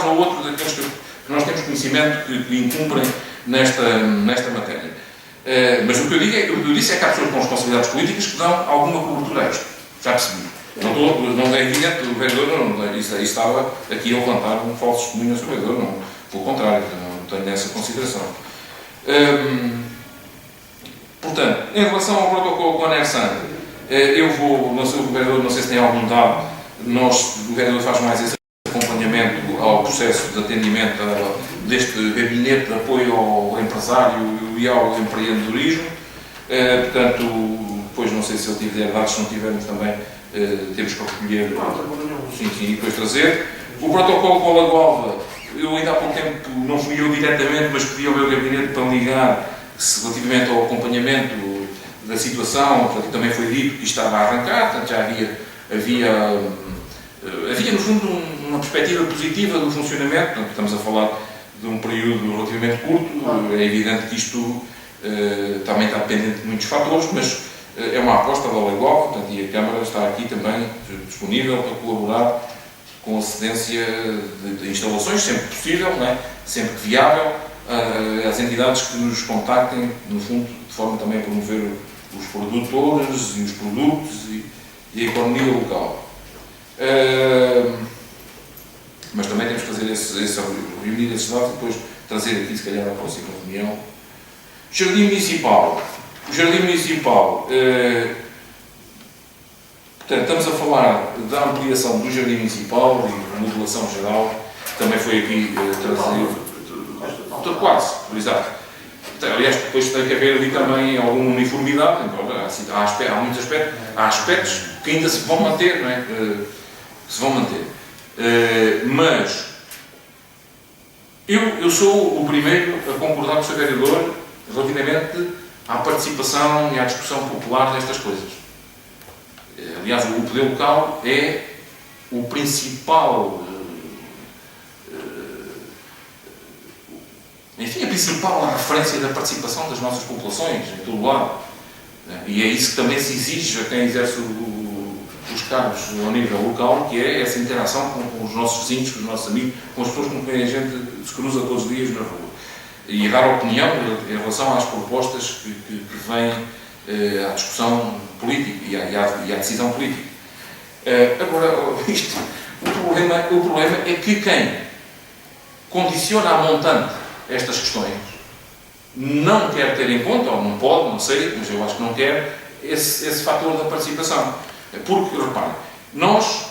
ou outro daqueles que nós temos conhecimento que incumprem nesta matéria. Mas o que eu disse é que há pessoas com responsabilidades políticas que dão alguma cobertura a isto. Já percebi. Não é evidente, o vereador isso estava aqui a levantar um falso testemunho sobre o vereador, não, pelo contrário, não tenho essa consideração. Portanto, em relação ao protocolo com a NERSAN, eu vou, não sei, o vereador, não sei se tem algum dado, o vereador faz mais esse acompanhamento ao processo de atendimento deste gabinete de apoio ao empresário e ao empreendedorismo. Portanto, depois não sei se ele tiver dados, se não tivermos também, temos para recolher e depois trazer. O protocolo com a Lagoa, eu ainda há pouco tempo, não fui eu diretamente, mas pedi ao meu gabinete para ligar relativamente ao acompanhamento da situação, portanto, também foi dito que isto estava a arrancar, portanto, já havia no fundo uma perspectiva positiva do funcionamento, portanto, estamos a falar de um período relativamente curto, é evidente que isto também está dependente de muitos fatores, mas é uma aposta da Lei Gov, portanto, e a Câmara está aqui também disponível para colaborar com a cedência de instalações, sempre possível, não é? Sempre que viável, as entidades que nos contactem, no fundo, de forma também a promover os produtores e os produtos e a economia local. Mas também temos que fazer reunir esses dados e depois trazer aqui, se calhar, à próxima reunião. Jardim Municipal. O Jardim Municipal, portanto, estamos a falar da ampliação do Jardim Municipal e da modulação geral, também foi aqui trazido. Quase, exato. Aliás, depois tem que haver ali também alguma uniformidade, embora há muitos aspectos, há aspectos que ainda se vão manter, não é? Se vão manter. Mas eu sou o primeiro a concordar com o Sr. Vereador relativamente à participação e à discussão popular destas coisas. Aliás, o poder local é o principal, enfim, a principal referência da participação das nossas populações em todo o lado. E é isso que também se exige a quem exerce os cargos ao nível local, que é essa interação com os nossos vizinhos, com os nossos amigos, com as pessoas com quem a gente se cruza todos os dias na rua. E dar opinião em relação às propostas que vêm à discussão política e à decisão política. Agora, o problema é que quem condiciona a montante estas questões não quer ter em conta, ou não pode, não sei, mas eu acho que não quer, esse fator da participação. Porque, reparem, nós,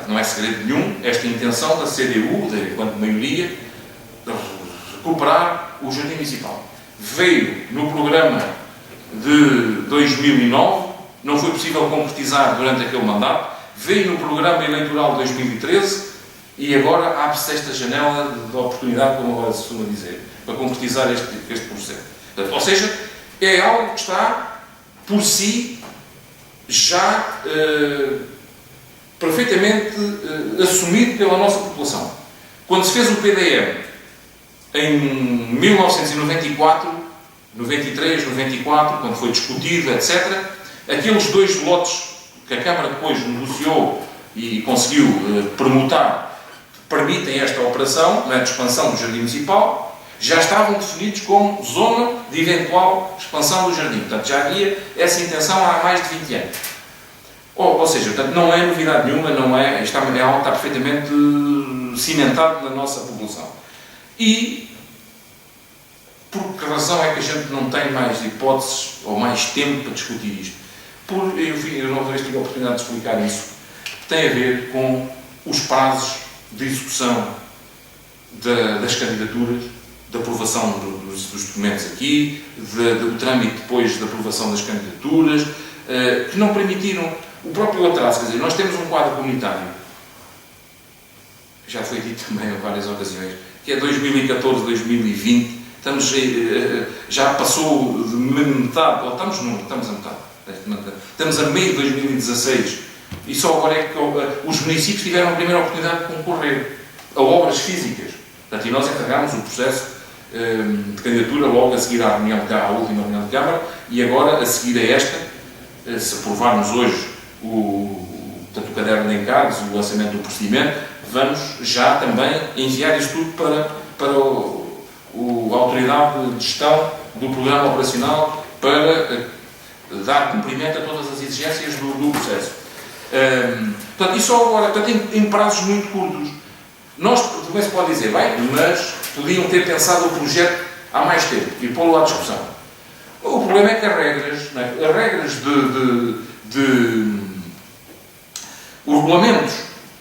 não é segredo nenhum, esta intenção da CDU, enquanto maioria, de recuperar o Jardim Municipal. Veio no programa de 2009, não foi possível concretizar durante aquele mandato, veio no programa eleitoral de 2013 e agora abre-se esta janela de oportunidade, como agora se costuma dizer, para concretizar este processo. Ou seja, é algo que está, por si, já perfeitamente assumido pela nossa população. Quando se fez o PDM em 1994, 93, 94, quando foi discutido, etc., aqueles dois lotes que a Câmara depois negociou e conseguiu permutar, que permitem esta operação, na expansão do Jardim Municipal, já estavam definidos como zona de eventual expansão do jardim. Portanto, já havia essa intenção há mais de 20 anos. Ou seja, portanto, não é novidade nenhuma, é algo que está perfeitamente cimentado na nossa população. E por que razão é que a gente não tem mais hipóteses ou mais tempo para discutir isto? Eu não tive a oportunidade de explicar isso. Tem a ver com os prazos de execução das candidaturas, da aprovação dos documentos aqui, do trâmite depois da aprovação das candidaturas, que não permitiram o próprio atraso. Quer dizer, nós temos um quadro comunitário, já foi dito também em várias ocasiões, que é 2014, 2020, já passou de metade, ou estamos a metade, estamos a meio de 2016, e só agora é que os municípios tiveram a primeira oportunidade de concorrer a obras físicas. Portanto, e nós encargámos o processo de candidatura logo a seguir à última reunião de Câmara, e agora, a seguir a esta, se aprovarmos hoje o caderno de encargos e o lançamento do procedimento, vamos já também enviar isto tudo para a autoridade de gestão do programa operacional para dar cumprimento a todas as exigências do processo. Portanto, isso agora, em prazos muito curtos. Nós, também se pode dizer, bem, mas podiam ter pensado o projeto há mais tempo e pô-lo à discussão. O problema é que as regras, não é? As regras os regulamentos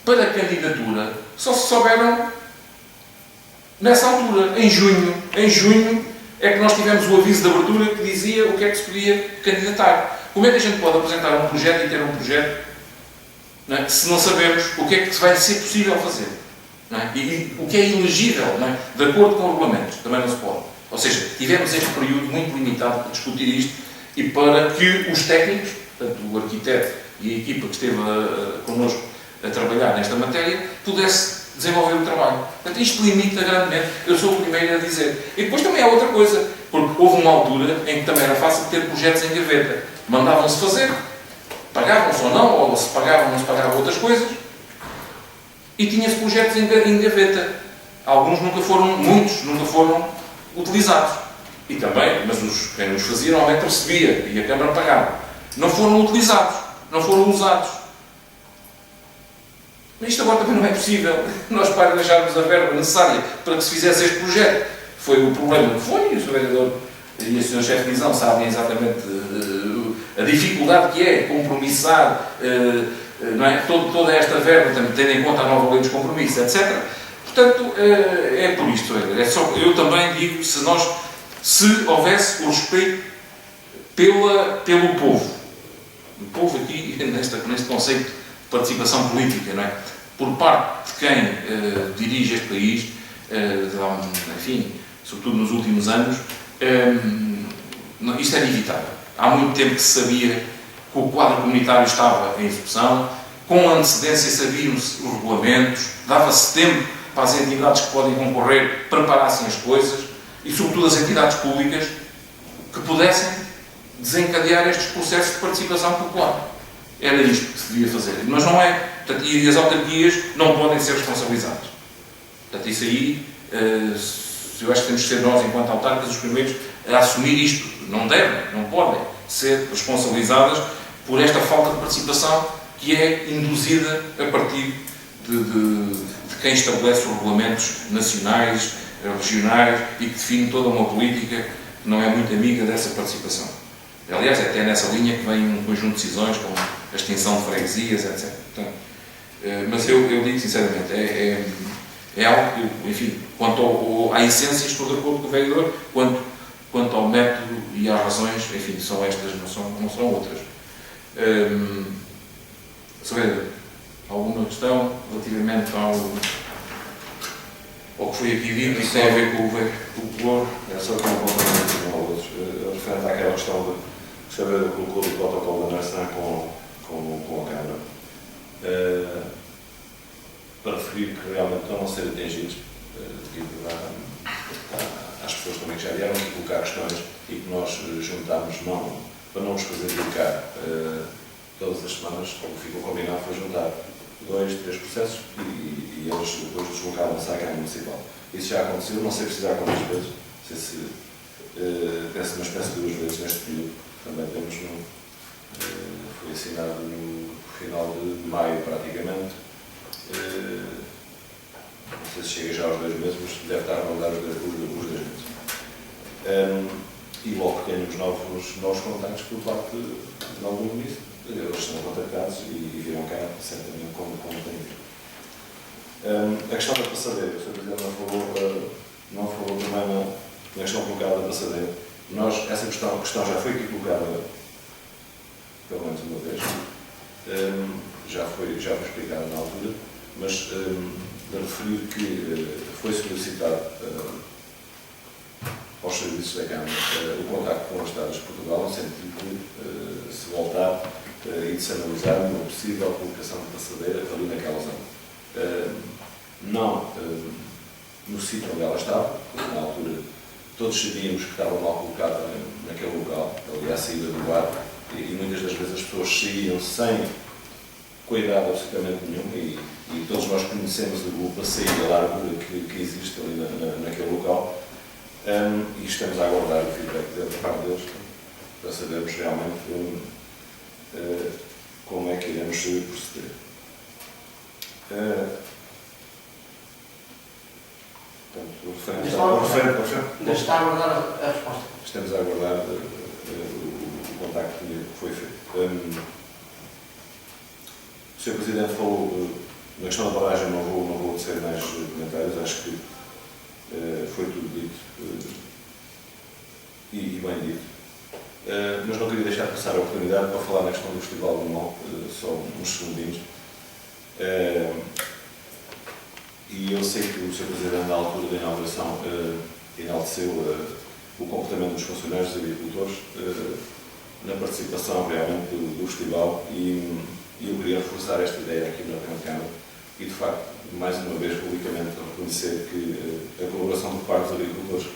para a candidatura só se souberam nessa altura, em junho. Em junho é que nós tivemos o aviso de abertura que dizia o que é que se podia candidatar. Como é que a gente pode apresentar um projeto e ter um projeto, não é, se não sabemos o que é que vai ser possível fazer? Não é? E o que é elegível, não é? De acordo com o regulamento, também não se pode. Ou seja, tivemos este período muito limitado para discutir isto e para que os técnicos, portanto, o arquiteto e a equipa que esteve connosco a trabalhar nesta matéria, pudesse desenvolver o trabalho. Portanto, isto limita grandemente. Eu sou o primeiro a dizer. E depois também há outra coisa, porque houve uma altura em que também era fácil ter projetos em gaveta. Mandavam-se fazer, pagavam-se ou não, ou se pagavam ou não se pagavam outras coisas, e tinha-se projetos em gaveta. Alguns nunca foram, muitos nunca foram utilizados. E também, mas quem os fazia normalmente recebia e a Câmara pagava. Não foram utilizados, não foram usados. Mas isto agora também não é possível. Nós, para deixarmos a verba necessária para que se fizesse este projeto, foi o problema que foi, e o Sr. Vereador e o Sr. Chefe de Divisão sabem exatamente a dificuldade que é compromissar não é? Toda esta verba, tendo em conta a nova lei dos compromissos, etc. Portanto, é por isto. Eu também digo, se houvesse o respeito pelo povo. O povo aqui, neste conceito de participação política, não é? Por parte de quem dirige este país, enfim, sobretudo nos últimos anos, isto era inevitável. Há muito tempo que se sabia que o quadro comunitário estava em execução, com antecedência sabiam-se os regulamentos, dava-se tempo para as entidades que podem concorrer preparassem as coisas e, sobretudo, as entidades públicas que pudessem desencadear estes processos de participação popular. Era isto que se devia fazer. Mas não é. Portanto, e as autarquias não podem ser responsabilizadas. Portanto, isso aí, eu acho que temos de ser nós, enquanto autarcas, os primeiros a assumir isto. Não devem, não podem ser responsabilizadas por esta falta de participação que é induzida a partir de quem estabelece os regulamentos nacionais, regionais e que define toda uma política que não é muito amiga dessa participação. Aliás, é até nessa linha que vem um conjunto de decisões, como a extinção de freguesias, etc. Portanto, mas eu digo sinceramente, é algo que, enfim, quanto à essência, estou de acordo com o vereador, quanto ao método e às razões, enfim, são estas, não são outras. Sr. Vereador, alguma questão relativamente ao que foi aqui dito, isso tem a ver com o valor? É só que um complemento ao outro. Referente àquela questão que o Sr. Vereador colocou do protocolo da NERSAN com a Câmara. Para referir que realmente estão a ser atingidos devido às pessoas também que já vieram aqui colocar questões e que nós juntámos, para não nos fazer dedicar todas as semanas, o que ficou combinado foi juntar 2, 3 processos e eles depois deslocaram-se à Câmara Municipal. Isso já aconteceu, não sei precisar quantas vezes, não sei se penso uma espécie de 2 vezes neste período, também temos foi assinado no final de maio praticamente. Não sei se chega já aos 2 meses, mas deve estar a rondar os 2 meses. E logo que tenhamos novos contactos por parte de algum ministro, eles serão contactados e virão cá, certamente, como tem vindo. A questão da passadeira, o Sr. Presidente não falou também na questão colocada da passadeira. Essa questão já foi aqui colocada, pelo menos uma vez, já foi explicada na altura, mas de referir que foi solicitado aos serviços da Câmara o contacto com os Estados de Portugal, no sentido de se voltar e de se analisar uma possível colocação de passadeira ali naquela zona. Não no sítio onde ela estava, porque na altura todos sabíamos que estava mal colocada naquele local, ali à saída do bar, e muitas das vezes as pessoas saíam sem cuidado absolutamente nenhum, e todos nós conhecemos o passeio e a largura que existe ali naquele local. E estamos a aguardar o feedback da parte deles para sabermos realmente como é que iremos proceder. Ainda está a aguardar a resposta. Estamos a aguardar o contacto que foi feito. O Sr. Presidente falou na questão da barragem, não vou dizer mais comentários, acho que foi tudo dito e bem dito. Mas não queria deixar de passar a oportunidade para falar na questão do Festival do Mão, só uns segundinhos. E eu sei que o Sr. Presidente, na altura da inauguração, enalteceu o comportamento dos funcionários e agricultores na participação realmente do festival e eu queria reforçar esta ideia aqui na Câmara e, de facto, mais uma vez, publicamente, reconhecer que a colaboração por parte dos agricultores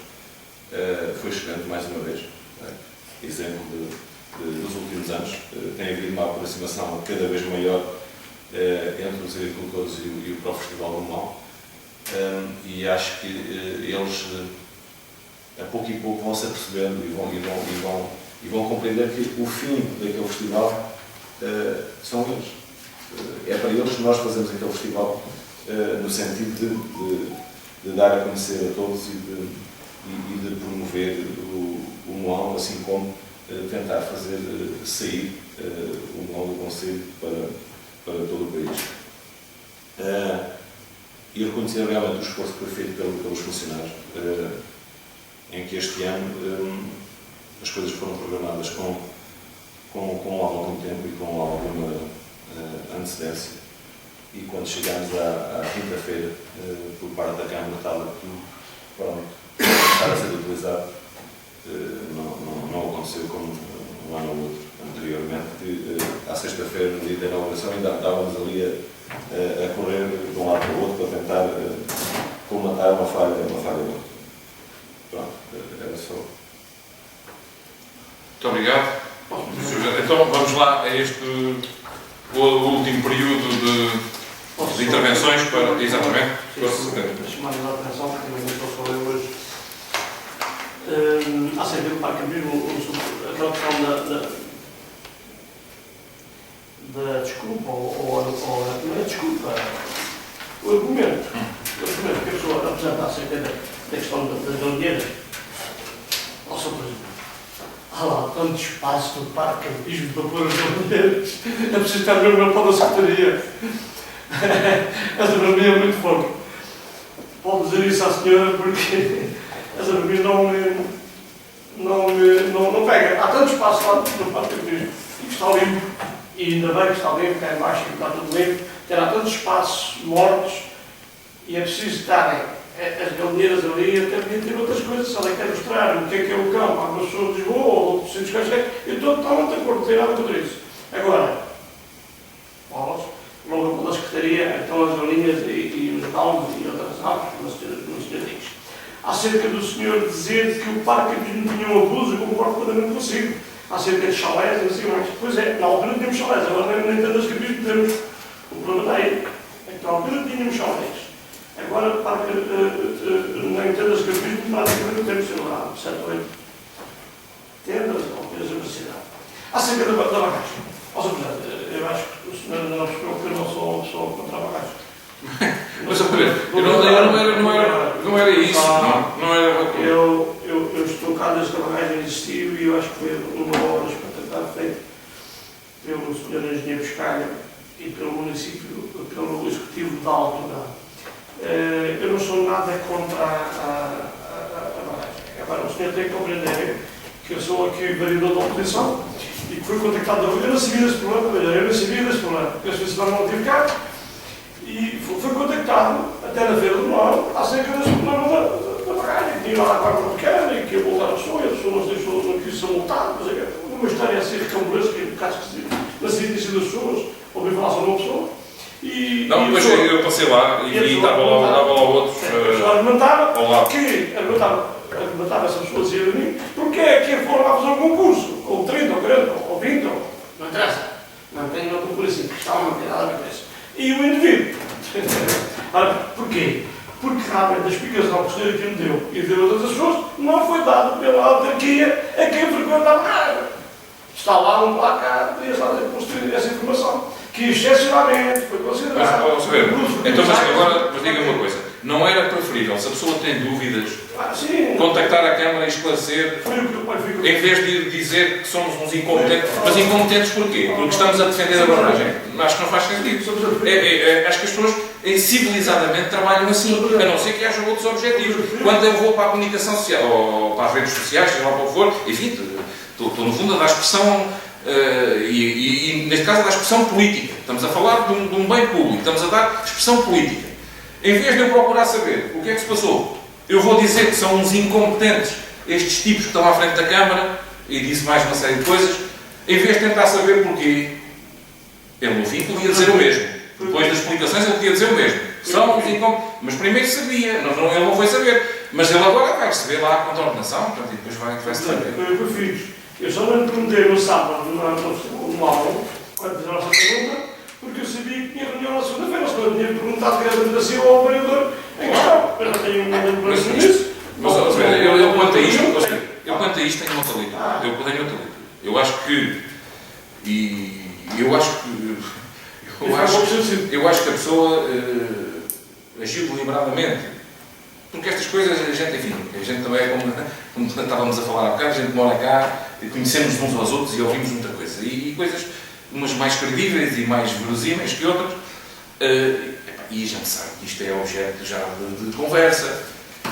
foi excelente, mais uma vez. Exemplo dos últimos anos. Tem havido uma aproximação cada vez maior entre os agricultores e o próprio Festival do Mão. E acho que eles, a pouco e pouco, vão se apercebendo e vão compreender que o fim daquele festival são eles. É para eles que nós fazemos aquele festival, no sentido de dar a conhecer a todos e de promover o Moão, assim como tentar fazer sair o Moão do Conselho para todo o país. E reconhecer realmente o esforço que foi feito pelos funcionários, em que este ano as coisas foram programadas com algum tempo e com alguma antecedência. E quando chegámos à quinta-feira, por parte da Câmara, estava tudo pronto para a ser utilizado. Não aconteceu como um ano ou outro anteriormente, que à sexta-feira, no dia da inauguração, ainda estávamos ali a correr de um lado para o outro para tentar colmatar uma falha outra. Pronto, era só. Muito obrigado. Então vamos lá a o último período de intervenções para. Exatamente. Chamar a atenção, porque também estou a falar hoje. Acerca do Parque Abismo, aquela questão da desculpa, não é desculpa, o argumento que a pessoa apresenta acerca da questão das galinheiras. Ó, Sr. Presidente, há lá tanto espaço no Parque Abismo para pôr as galinheiras, é preciso estar mesmo para a Secretaria. Essa para mim é muito forte. Pode dizer isso à senhora porque essa para mim não pega. Há tanto espaço lá no Parque Abismo e que está limpo. E ainda bem que está limpo, cá em baixo está tudo limpo, terá tantos espaços mortos e é preciso estarem as galinheiras ali, até podia ter outras coisas, se ela quer mostrar o que é o campo, há uma pessoa de Lisboa ou outros centros quaisquer, eu estou totalmente de acordo, não tenho nada contra isso. Agora, logo pela Secretaria, então as galinhas e os galgos e outras aves, como o senhor diz. Acerca do senhor dizer que o Parque não tinha um abuso, eu concordo plenamente consigo. Acerca de chalés e assim mais. Pois é, na altura tínhamos chalés, agora nem tantas que temos. O problema está aí. É que na altura tínhamos chalés. Agora, nem tantas que praticamente não temos, sei lá, 7 ou 8 tendas ou coisas da cidade. Acerca da bagagem. Ó, Sr. Presidente, eu acho que o senhor não percebeu que eu não sou uma pessoa contra a bagagem. Mas, Sr. Presidente, não era isso. Não era. Eu estou cá desde que a bagagem existiu e eu acho que foi uma obra espetacular feita pelo Sr. Engenheiro Pescalha e pelo município, pelo Executivo da altura. Eu não sou nada contra a bagagem. Agora, o senhor tem que compreender que eu sou aqui vereador da oposição e que fui contactado. Eu não sabia desse problema, eu sei se não tive cá. E fui contactado, até na Feira do Mão, acerca desse problema da bagagem. Tinha lá a guarda pequena e que ia voltar a pessoa, e a pessoa não quis ser multada. Uma história assim de camburesca, que é um bocado esquisito. Mas assim tem sido as pessoas, ouvi falar sobre uma pessoa. Não, depois eu passei lá e estava lá outros. Argumentava essa pessoa, dizia a mim, porque é que foram lá fazer um concurso, com 30 ou 40 ou 20, não interessa. Não tem concurso assim, que está uma tirada na cabeça. E o indivíduo. Ora, porquê? porque realmente a explicação que o senhor aqui me deu e deu a outras pessoas não foi dada pela autarquia a quem frequentava a área. Está lá um placar, podia estar a construir essa informação, que excepcionalmente foi considerado. Então, mas agora, diga-me uma coisa, não era preferível, se a pessoa tem dúvidas, contactar a Câmara e esclarecer, em vez de dizer que somos uns incompetentes? Mas incompetentes porquê? Porque estamos a defender a barragem? Acho que não faz sentido. Acho que as pessoas civilizadamente trabalham assim, a não ser que haja outros objetivos. Quando eu vou para a comunicação social, ou para as redes sociais, seja lá para o que for, enfim, estou no fundo a dar expressão, e neste caso a dar expressão política. Estamos a falar de um bem público, estamos a dar expressão política. Em vez de eu procurar saber o que é que se passou, eu vou dizer que são uns incompetentes estes tipos que estão à frente da Câmara, e disse mais uma série de coisas, em vez de tentar saber porquê, ele no fim podia dizer o mesmo. Depois das explicações ele podia dizer o mesmo. São uns incompetentes. Mas primeiro sabia, ele não foi saber. Mas ele agora vai receber lá a contornação, portanto, e depois vai saber. Eu fiz. Eu só não lhe perguntei no sábado, no aula, quando fiz a nossa pergunta, porque eu sabia que tinha reunião na segunda-feira, senão eu tinha perguntado diretamente assim ao vereador em questão. Eu não tenho um problema nisso. Mas eu quanto a isto tenho outra leitura. Eu acho que a pessoa agiu deliberadamente. Porque estas coisas, a gente também é como estávamos a falar há bocado, a gente mora cá, conhecemos uns aos outros e ouvimos muita coisa. E coisas, umas mais credíveis e mais verosímeis que outras. E a gente sabe que isto é objeto já de conversa.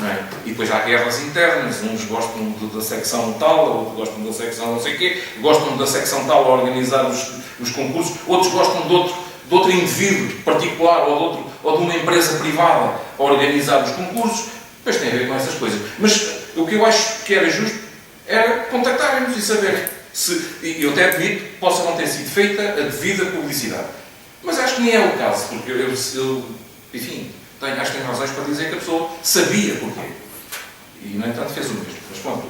Não é? E depois há guerras internas, uns gostam da secção tal, outros gostam da secção não sei o quê, gostam da secção tal a organizar os concursos, outros gostam de outro indivíduo particular ou de uma empresa privada a organizar os concursos. Depois tem a ver com essas coisas. Mas o que eu acho que era justo era contactarem-nos e saber se, eu até admito que possa não ter sido feita a devida publicidade. Mas acho que nem é o caso, porque acho que tem razões para dizer que a pessoa sabia porquê. E, no entanto, fez o mesmo. Mas pronto,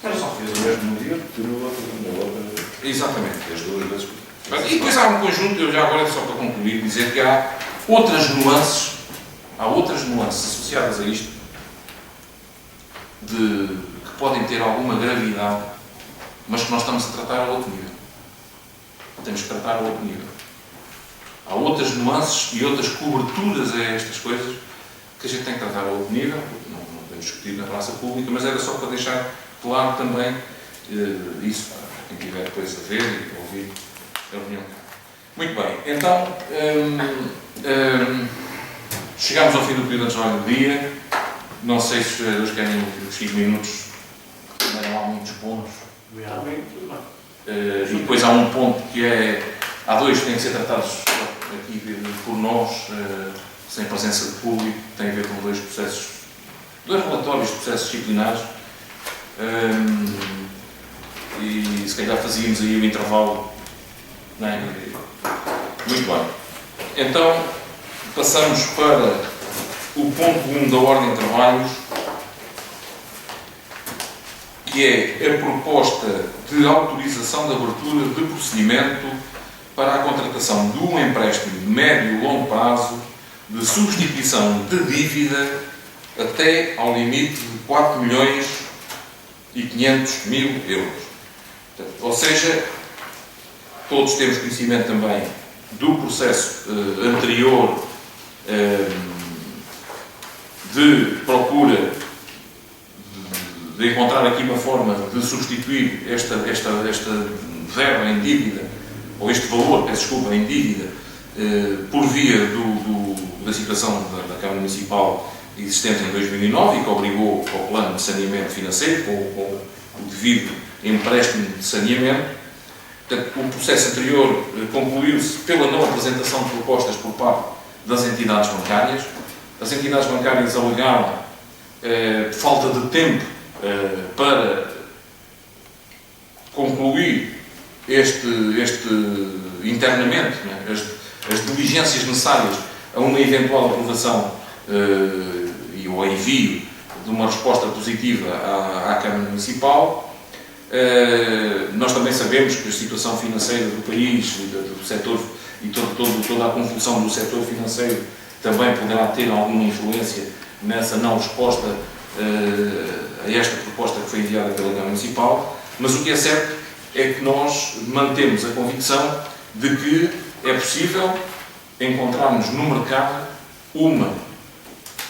Ela só fez o mesmo no dia, no outro. Exatamente. Fez duas vezes. E depois há um conjunto, eu já agora, só para concluir, dizer que há outras nuances associadas a isto, que podem ter alguma gravidade, mas que nós estamos a tratar a outro nível. Temos que tratar a outro nível. Há outras nuances e outras coberturas a estas coisas que a gente tem que tratar a outro nível, porque não podemos discutir na praça pública, mas era só para deixar claro também isso, para quem tiver depois a ver e a ouvir a reunião. Muito bem, então chegamos ao fim do período de trabalho do dia. Não sei se os vereadores querem os 5 minutos, também há muitos pontos. E depois há um ponto que há dois que têm que ser tratados aqui por nós, sem presença de público, que tem a ver com dois relatórios de processos disciplinares. E se calhar fazíamos aí o intervalo. Não é? Muito bem. Então, passamos para o ponto 1 da ordem de trabalhos, que é a proposta de autorização de abertura de procedimento para a contratação de um empréstimo de médio e longo prazo de substituição de dívida até ao limite de 4.500.000 euros. Ou seja, todos temos conhecimento também do processo anterior de procura de encontrar aqui uma forma de substituir esta verba em dívida, ou este valor, peço desculpa, em dívida, por via da situação da Câmara Municipal existente em 2009 e que obrigou ao plano de saneamento financeiro, com o devido empréstimo de saneamento. Portanto, o processo anterior concluiu-se pela não apresentação de propostas por parte das entidades bancárias. As entidades bancárias alegaram falta de tempo para concluir internamente, né, as diligências necessárias a uma eventual aprovação e ao envio de uma resposta positiva à Câmara Municipal. Nós também sabemos que a situação financeira do país, do setor e toda a convulsão do setor financeiro também poderá ter alguma influência nessa não resposta a esta proposta que foi enviada pela Câmara Municipal, mas o que é certo é que nós mantemos a convicção de que é possível encontrarmos no mercado uma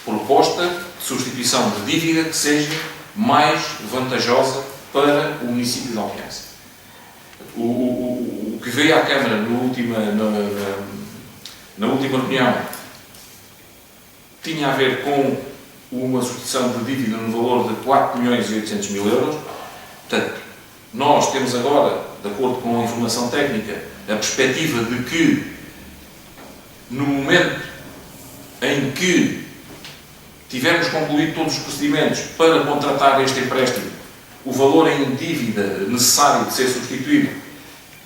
proposta de substituição de dívida que seja mais vantajosa para o município de Alpiense. O que veio à Câmara na última reunião tinha a ver com uma substituição de dívida no valor de 4.800.000 euros. Portanto, nós temos agora, de acordo com a informação técnica, a perspectiva de que, no momento em que tivermos concluído todos os procedimentos para contratar este empréstimo, o valor em dívida necessário de ser substituído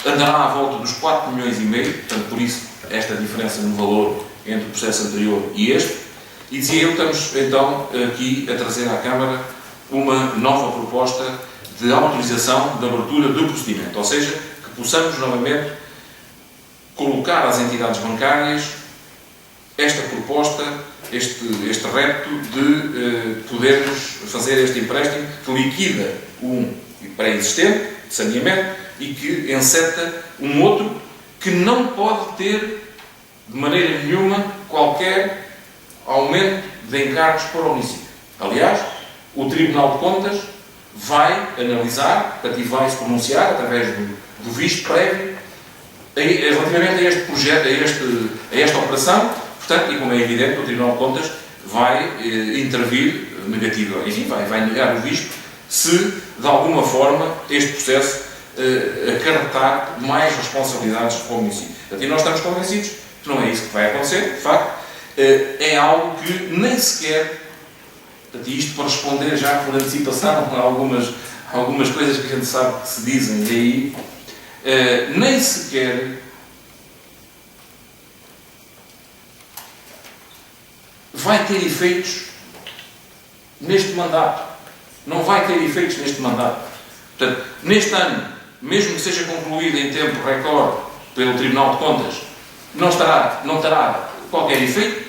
andará à volta dos 4,5 milhões, portanto, por isso, esta diferença no valor entre o processo anterior e este. E dizia eu, estamos então aqui a trazer à Câmara uma nova proposta de autorização de abertura do procedimento, ou seja, que possamos novamente colocar às entidades bancárias esta proposta, este repto de podermos fazer este empréstimo que liquida um pré-existente de saneamento e que enceta um outro que não pode ter de maneira nenhuma qualquer aumento de encargos para o município. Aliás, o Tribunal de Contas vai analisar, portanto, e vai se pronunciar através do visto prévio relativamente a este projeto, a esta operação. Portanto, e como é evidente, o Tribunal de Contas vai intervir negativo, enfim, vai negar o visto se, de alguma forma, este processo acarretar mais responsabilidades para o município. Portanto, e nós estamos convencidos que não é isso que vai acontecer, de facto, é algo que nem sequer, portanto, isto para responder já por antecipação a algumas coisas que a gente sabe que se dizem e aí, nem sequer vai ter efeitos neste mandato. Não vai ter efeitos neste mandato. Portanto, neste ano, mesmo que seja concluído em tempo recorde pelo Tribunal de Contas, não terá qualquer efeito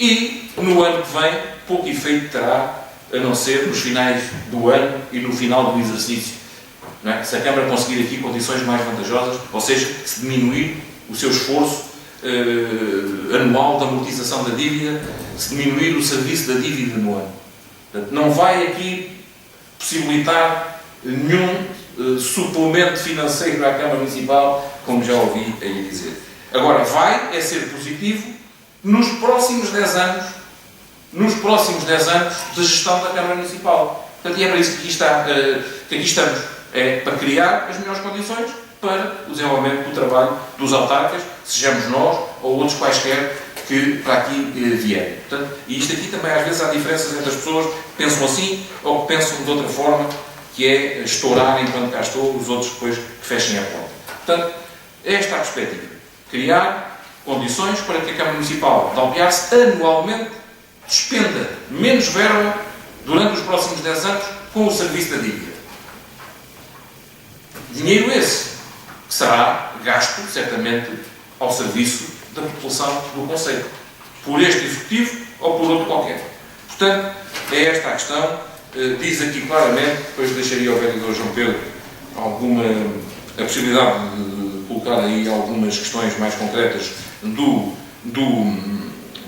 e no ano que vem pouco efeito terá, a não ser nos finais do ano e no final do exercício. Não é? Se a Câmara conseguir aqui condições mais vantajosas, ou seja, se diminuir o seu esforço anual de amortização da dívida, se diminuir o serviço da dívida no ano. Portanto, não vai aqui possibilitar nenhum suplemento financeiro à Câmara Municipal, como já ouvi aí dizer. Agora, vai ser positivo nos próximos 10 anos de gestão da Câmara Municipal. Portanto, e é para isso que aqui estamos. É para criar as melhores condições para o desenvolvimento do trabalho dos autarcas, sejamos nós ou outros quaisquer que para aqui vierem. Portanto, e isto aqui também, às vezes, há diferenças entre as pessoas que pensam assim ou que pensam de outra forma, que é estourar enquanto cá estou, os outros depois que fechem a porta. Portanto, esta é a perspectiva. Criar condições para que a Câmara Municipal de Alpiarce anualmente despenda menos verba durante os próximos 10 anos com o serviço da dívida. Dinheiro esse que será gasto, certamente, ao serviço da população do concelho, por este executivo ou por outro qualquer. Portanto, é esta a questão. Diz aqui claramente, depois deixaria ao vereador João Pedro a possibilidade de colocar aí algumas questões mais concretas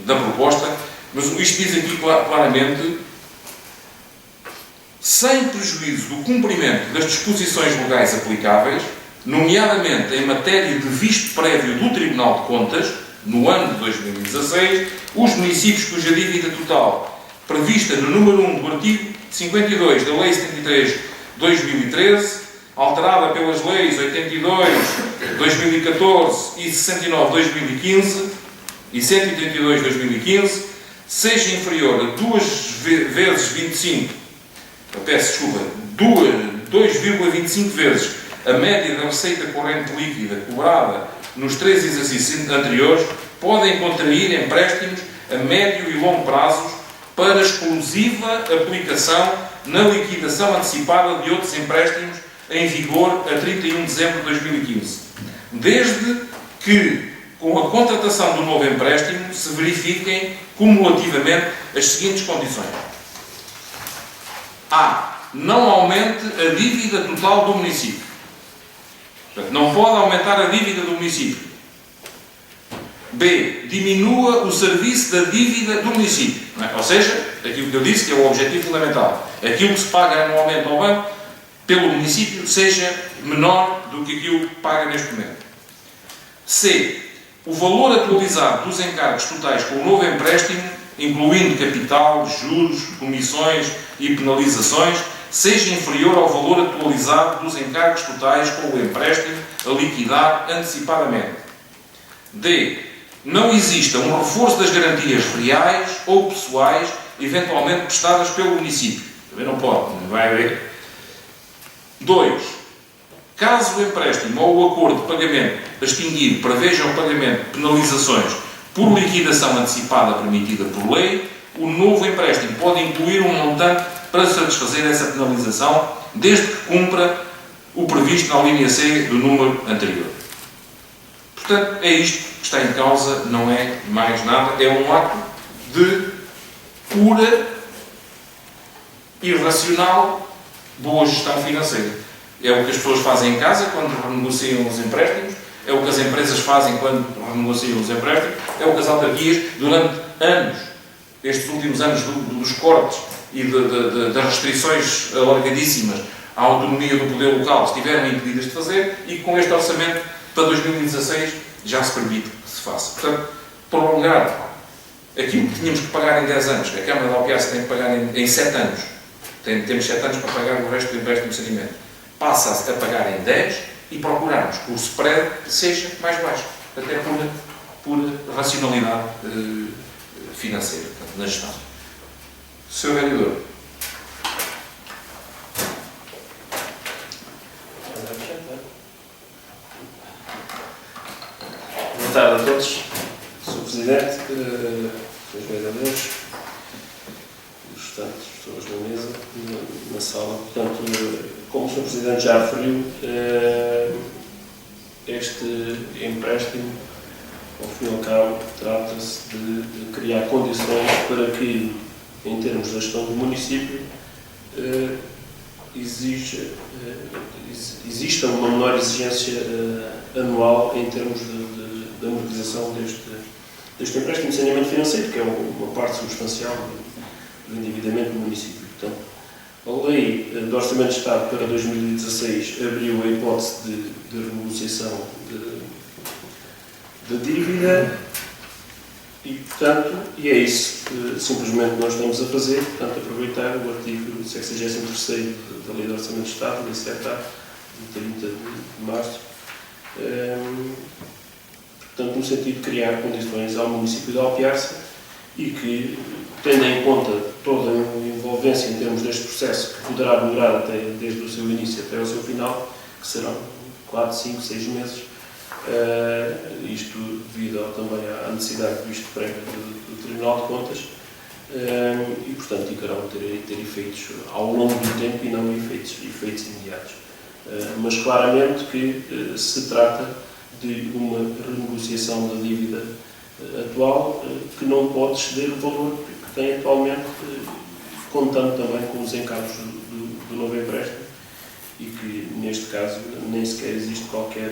da proposta, mas isto diz aqui claramente: sem prejuízo do cumprimento das disposições legais aplicáveis, nomeadamente em matéria de visto prévio do Tribunal de Contas, no ano de 2016, os municípios cuja dívida total prevista no número 1 do artigo 52 da Lei 73/2013, alterada pelas leis 82/2014 e 69/2015 e 132/2015, seja inferior a 2 vezes 25, peço desculpa, 2,25 vezes a média da receita corrente líquida cobrada nos 3 exercícios anteriores, podem contrair empréstimos a médio e longo prazos para exclusiva aplicação na liquidação antecipada de outros empréstimos em vigor a 31 de dezembro de 2015, desde que com a contratação do novo empréstimo, se verifiquem cumulativamente as seguintes condições. A. Não aumente a dívida total do município. Portanto, não pode aumentar a dívida do município. B. Diminua o serviço da dívida do município. Não é? Ou seja, aquilo que eu disse que é o objetivo fundamental. Aquilo que se paga anualmente ao banco pelo município seja menor do que aquilo que paga neste momento. C. O valor atualizado dos encargos totais com o novo empréstimo, incluindo capital, juros, comissões e penalizações, seja inferior ao valor atualizado dos encargos totais com o empréstimo a liquidar antecipadamente. D. Não exista um reforço das garantias reais ou pessoais eventualmente prestadas pelo município. Também não pode, não vai haver. 2. Caso o empréstimo ou o acordo de pagamento extinguido preveja o pagamento de penalizações por liquidação antecipada permitida por lei, o novo empréstimo pode incluir um montante para satisfazer essa penalização, desde que cumpra o previsto na linha C do número anterior. Portanto, é isto que está em causa, não é mais nada, é um ato de pura, irracional, boa gestão financeira. É o que as pessoas fazem em casa quando renegociam os empréstimos, é o que as empresas fazem quando renegociam os empréstimos, é o que as autarquias, durante anos, estes últimos anos dos cortes e das restrições alargadíssimas à autonomia do poder local, estiveram impedidas de fazer, e com este orçamento para 2016 já se permite que se faça. Portanto, prolongar aquilo que tínhamos que pagar em 10 anos, que a Câmara de Alpiace tem que pagar em 7 anos, temos 7 anos para pagar o resto do empréstimo de saneamento, passa-se a pagar em 10 e procurarmos que o spread seja mais baixo, até por racionalidade financeira, portanto, na gestão. Sr. Vereador. Boa tarde a todos. Sr. Presidente, Srs. Vereadores, os restantes pessoas na mesa, na sala. Portanto, como o Sr. Presidente já referiu, este empréstimo, ao fim e ao cabo, trata-se de criar condições para que, em termos da gestão do município, exista uma menor exigência anual em termos da amortização deste empréstimo de saneamento financeiro, que é uma parte substancial do endividamento do município. Portanto, a Lei do Orçamento de Estado para 2016 abriu a hipótese de renegociação de dívida e, portanto, é isso que simplesmente nós estamos a fazer, portanto, aproveitar o artigo 63º da Lei do Orçamento de Estado, Lei CETA, de 30 de março, portanto, no sentido de criar condições ao município de Alpiarça e que, tendo em conta toda a envolvência em termos deste processo, que poderá demorar desde o seu início até o seu final, que serão 4, 5, 6 meses, isto devido também à necessidade de visto prévio do Tribunal de Contas, e, portanto, ficarão a ter efeitos ao longo do tempo e não efeitos imediatos. Mas claramente que se trata de uma renegociação da dívida atual que não pode exceder o valor que tem atualmente, contando também com os encargos do novo empréstimo, e que, neste caso, nem sequer existe qualquer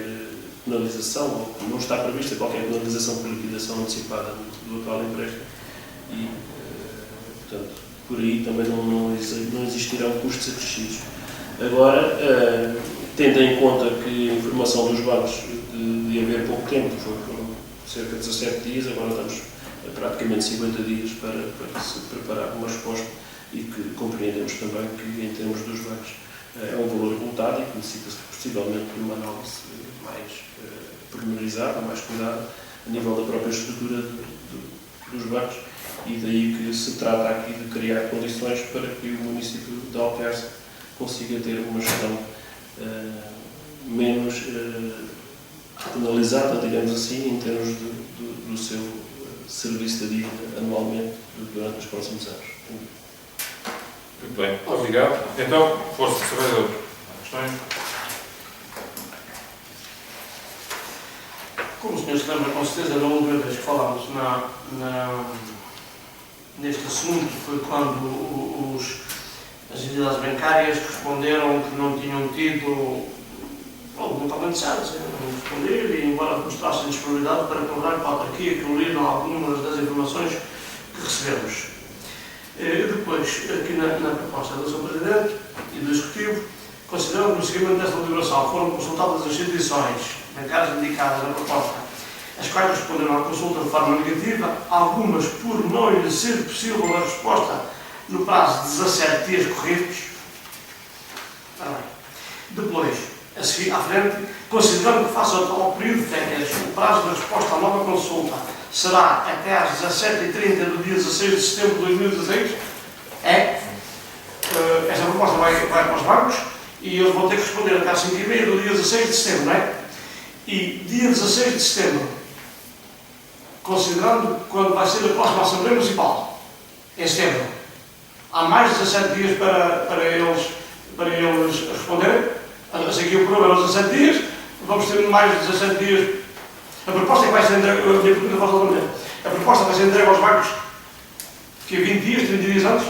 penalização, ou não está prevista qualquer penalização por liquidação antecipada do atual empréstimo, e, portanto, por aí também não existirão custos acrescidos. Agora, tendo em conta que a informação dos bancos de haver pouco tempo, foram cerca de 17 dias, agora estamos a praticamente 50 dias para se preparar uma resposta, e que compreendemos também que, em termos dos bancos, é um valor avultado e que necessita-se possivelmente de uma análise mais pormenorizada, mais cuidada, a nível da própria estrutura dos bancos, e daí que se trata aqui de criar condições para que o município de Alpiarça consiga ter uma gestão menos penalizada, digamos assim, em termos do seu serviço de dívida anualmente durante os próximos anos. Muito bem, obrigado. Então, força, Sr. Vereador. Questões? Como o senhor se lembra, com certeza, na última vez que falámos neste assunto foi quando as entidades bancárias responderam que não tinham tido, não estavam interessados em responder e, embora mostrassem disponibilidade para colaborar com a autarquia, que ouviram algumas das informações que recebemos. Depois, aqui na proposta do Sr. Presidente e do Executivo, considerando que no seguimento desta deliberação foram consultadas as instituições bancárias indicadas na proposta, as quais responderam à consulta de forma negativa, algumas por não lhe ser possível a resposta no prazo de 17 dias corridos. Depois, a seguir à frente, considerando que face ao período de férias, o prazo de resposta à nova consulta será até às 17h30 do dia 16 de setembro de 2016, esta proposta vai para os bancos e eles vão ter que responder até às 5h30 do dia 16 de setembro, não é? E dia 16 de setembro, considerando quando vai ser a próxima Assembleia Municipal, em setembro, há mais de 17 dias para eles responderem. Assim que o programa é 17 dias, vamos ter mais de 17 dias. A proposta é que vai ser entregue, a proposta vai ser entregue aos bancos que 20 dias, 30 dias antes,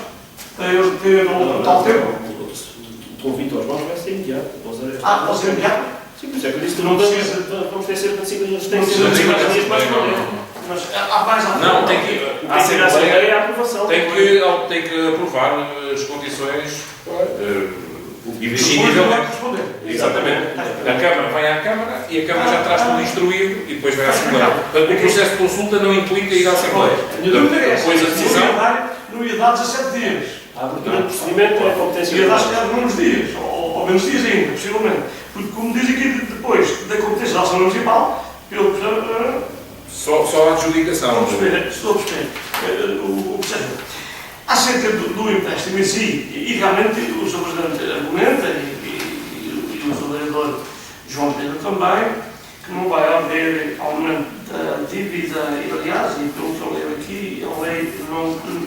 para eles terem tal tempo. O convite aos bancos vai ser imediato. Pode ser imediato? Sim, por isso é que eu disse que não vamos ter cerca de 5 dias. Tem que ser 50 dias para responder. Mas há mais à Não, tem que A Assembleia é a aprovação. tem que aprovar as condições indistinguivelmente. Exatamente. A Câmara vai à Câmara e a Câmara já traz tudo instruído e depois vai à Assembleia. Portanto, o processo de consulta não implica ir à Assembleia. Depois a decisão. Não ia dar 17 dias. A abertura do procedimento é a competência. Ia dar se calhar menos dias, ou menos dias ainda, possivelmente. Porque, como diz aqui, depois da competência da Assembleia Municipal, Só a adjudicação. Estou a perceber o processo. Acerca do empréstimo em si, e realmente o Sr. Presidente argumenta, e o Sr. Vereador João Pedro também, que não vai haver aumento da dívida, e aliás, e pelo que eu leio aqui, a lei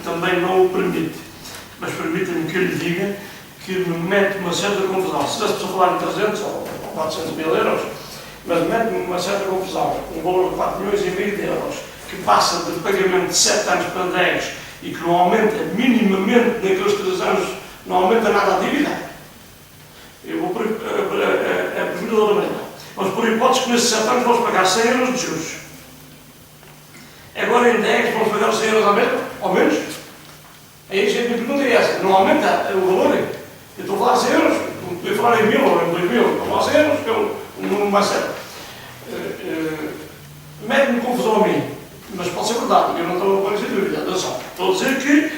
também não o permite. Mas permita-me que eu lhe diga que me mete uma certa confusão. Se tivesse a falar em 300 ou 400 mil euros, mas mete-me uma certa confusão, um valor de 4,5 milhões de euros, que passa de pagamento de 7 anos para 10 e que não aumenta minimamente naqueles 3 anos, não aumenta nada a dívida. Eu vou por a primeira da maneira. Vamos por hipótese que nesses 7 anos vamos pagar 100 euros de juros. Agora em 10 vamos pagar os 100 euros ao menos? Aí a minha pergunta é essa. Não aumenta o valor? Eu estou a falar de 100 euros. Podia falar em 1000 ou em 2000. Estou a falar de 100 euros, que é um número mais certo. Mete-me confusão a mim. Mas pode ser verdade. Eu não estou a pôr em dúvida. Atenção. Estou a dizer que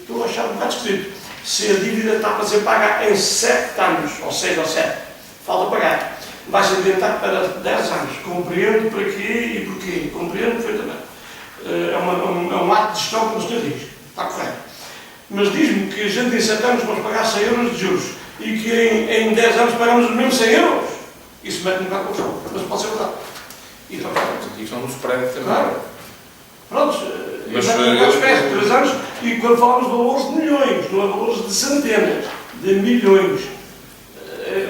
estou a achar um bocado esquisito. Se a dívida está para ser paga em 7 anos, ou 6 ou 7, falta pagar. Vai-se adiantar para 10 anos. Compreendo para quê e porquê. Compreendo perfeitamente. É um ato de gestão, como o senhor diz. Está correto. Mas diz-me que a gente em 7 anos vamos pagar 100 euros de juros e que em 10 anos pagamos os mesmos 100 euros. Isso mete-me um bocado de confusão. Mas pode ser verdade. E então, Aqui estão no spread também. claro. Prontos. Mas Mas 3 anos e quando falamos de valores de milhões, não é valores de centenas de milhões.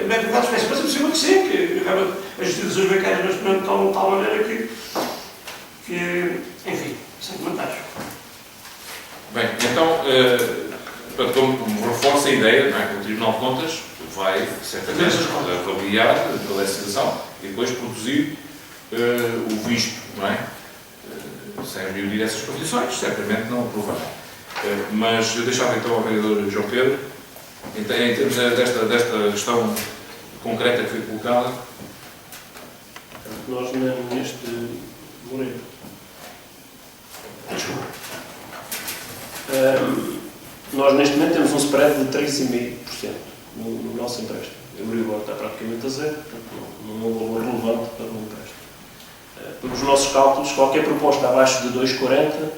Mete-me um bocado de espécie. Mas é possível que sim, que realmente as instituições bancárias neste momento estão de tal maneira que enfim, sem comentários. Bem, então, portanto, como reforça a ideia, não é, que o Tribunal de Contas vai, certamente, avaliar toda essa situação e depois produzir o visto, não é? Sem reunir essas condições, certamente não aprovará. Mas eu deixava então ao vereador João Pedro, em termos desta questão concreta que foi colocada. Nós neste Moreira. Desculpa. Nós neste momento temos um spread de 3,5% no nosso empréstimo. O Euribor está praticamente a zero, portanto não é um valor relevante para o empréstimo. Pelos nossos cálculos, qualquer proposta abaixo de 2,40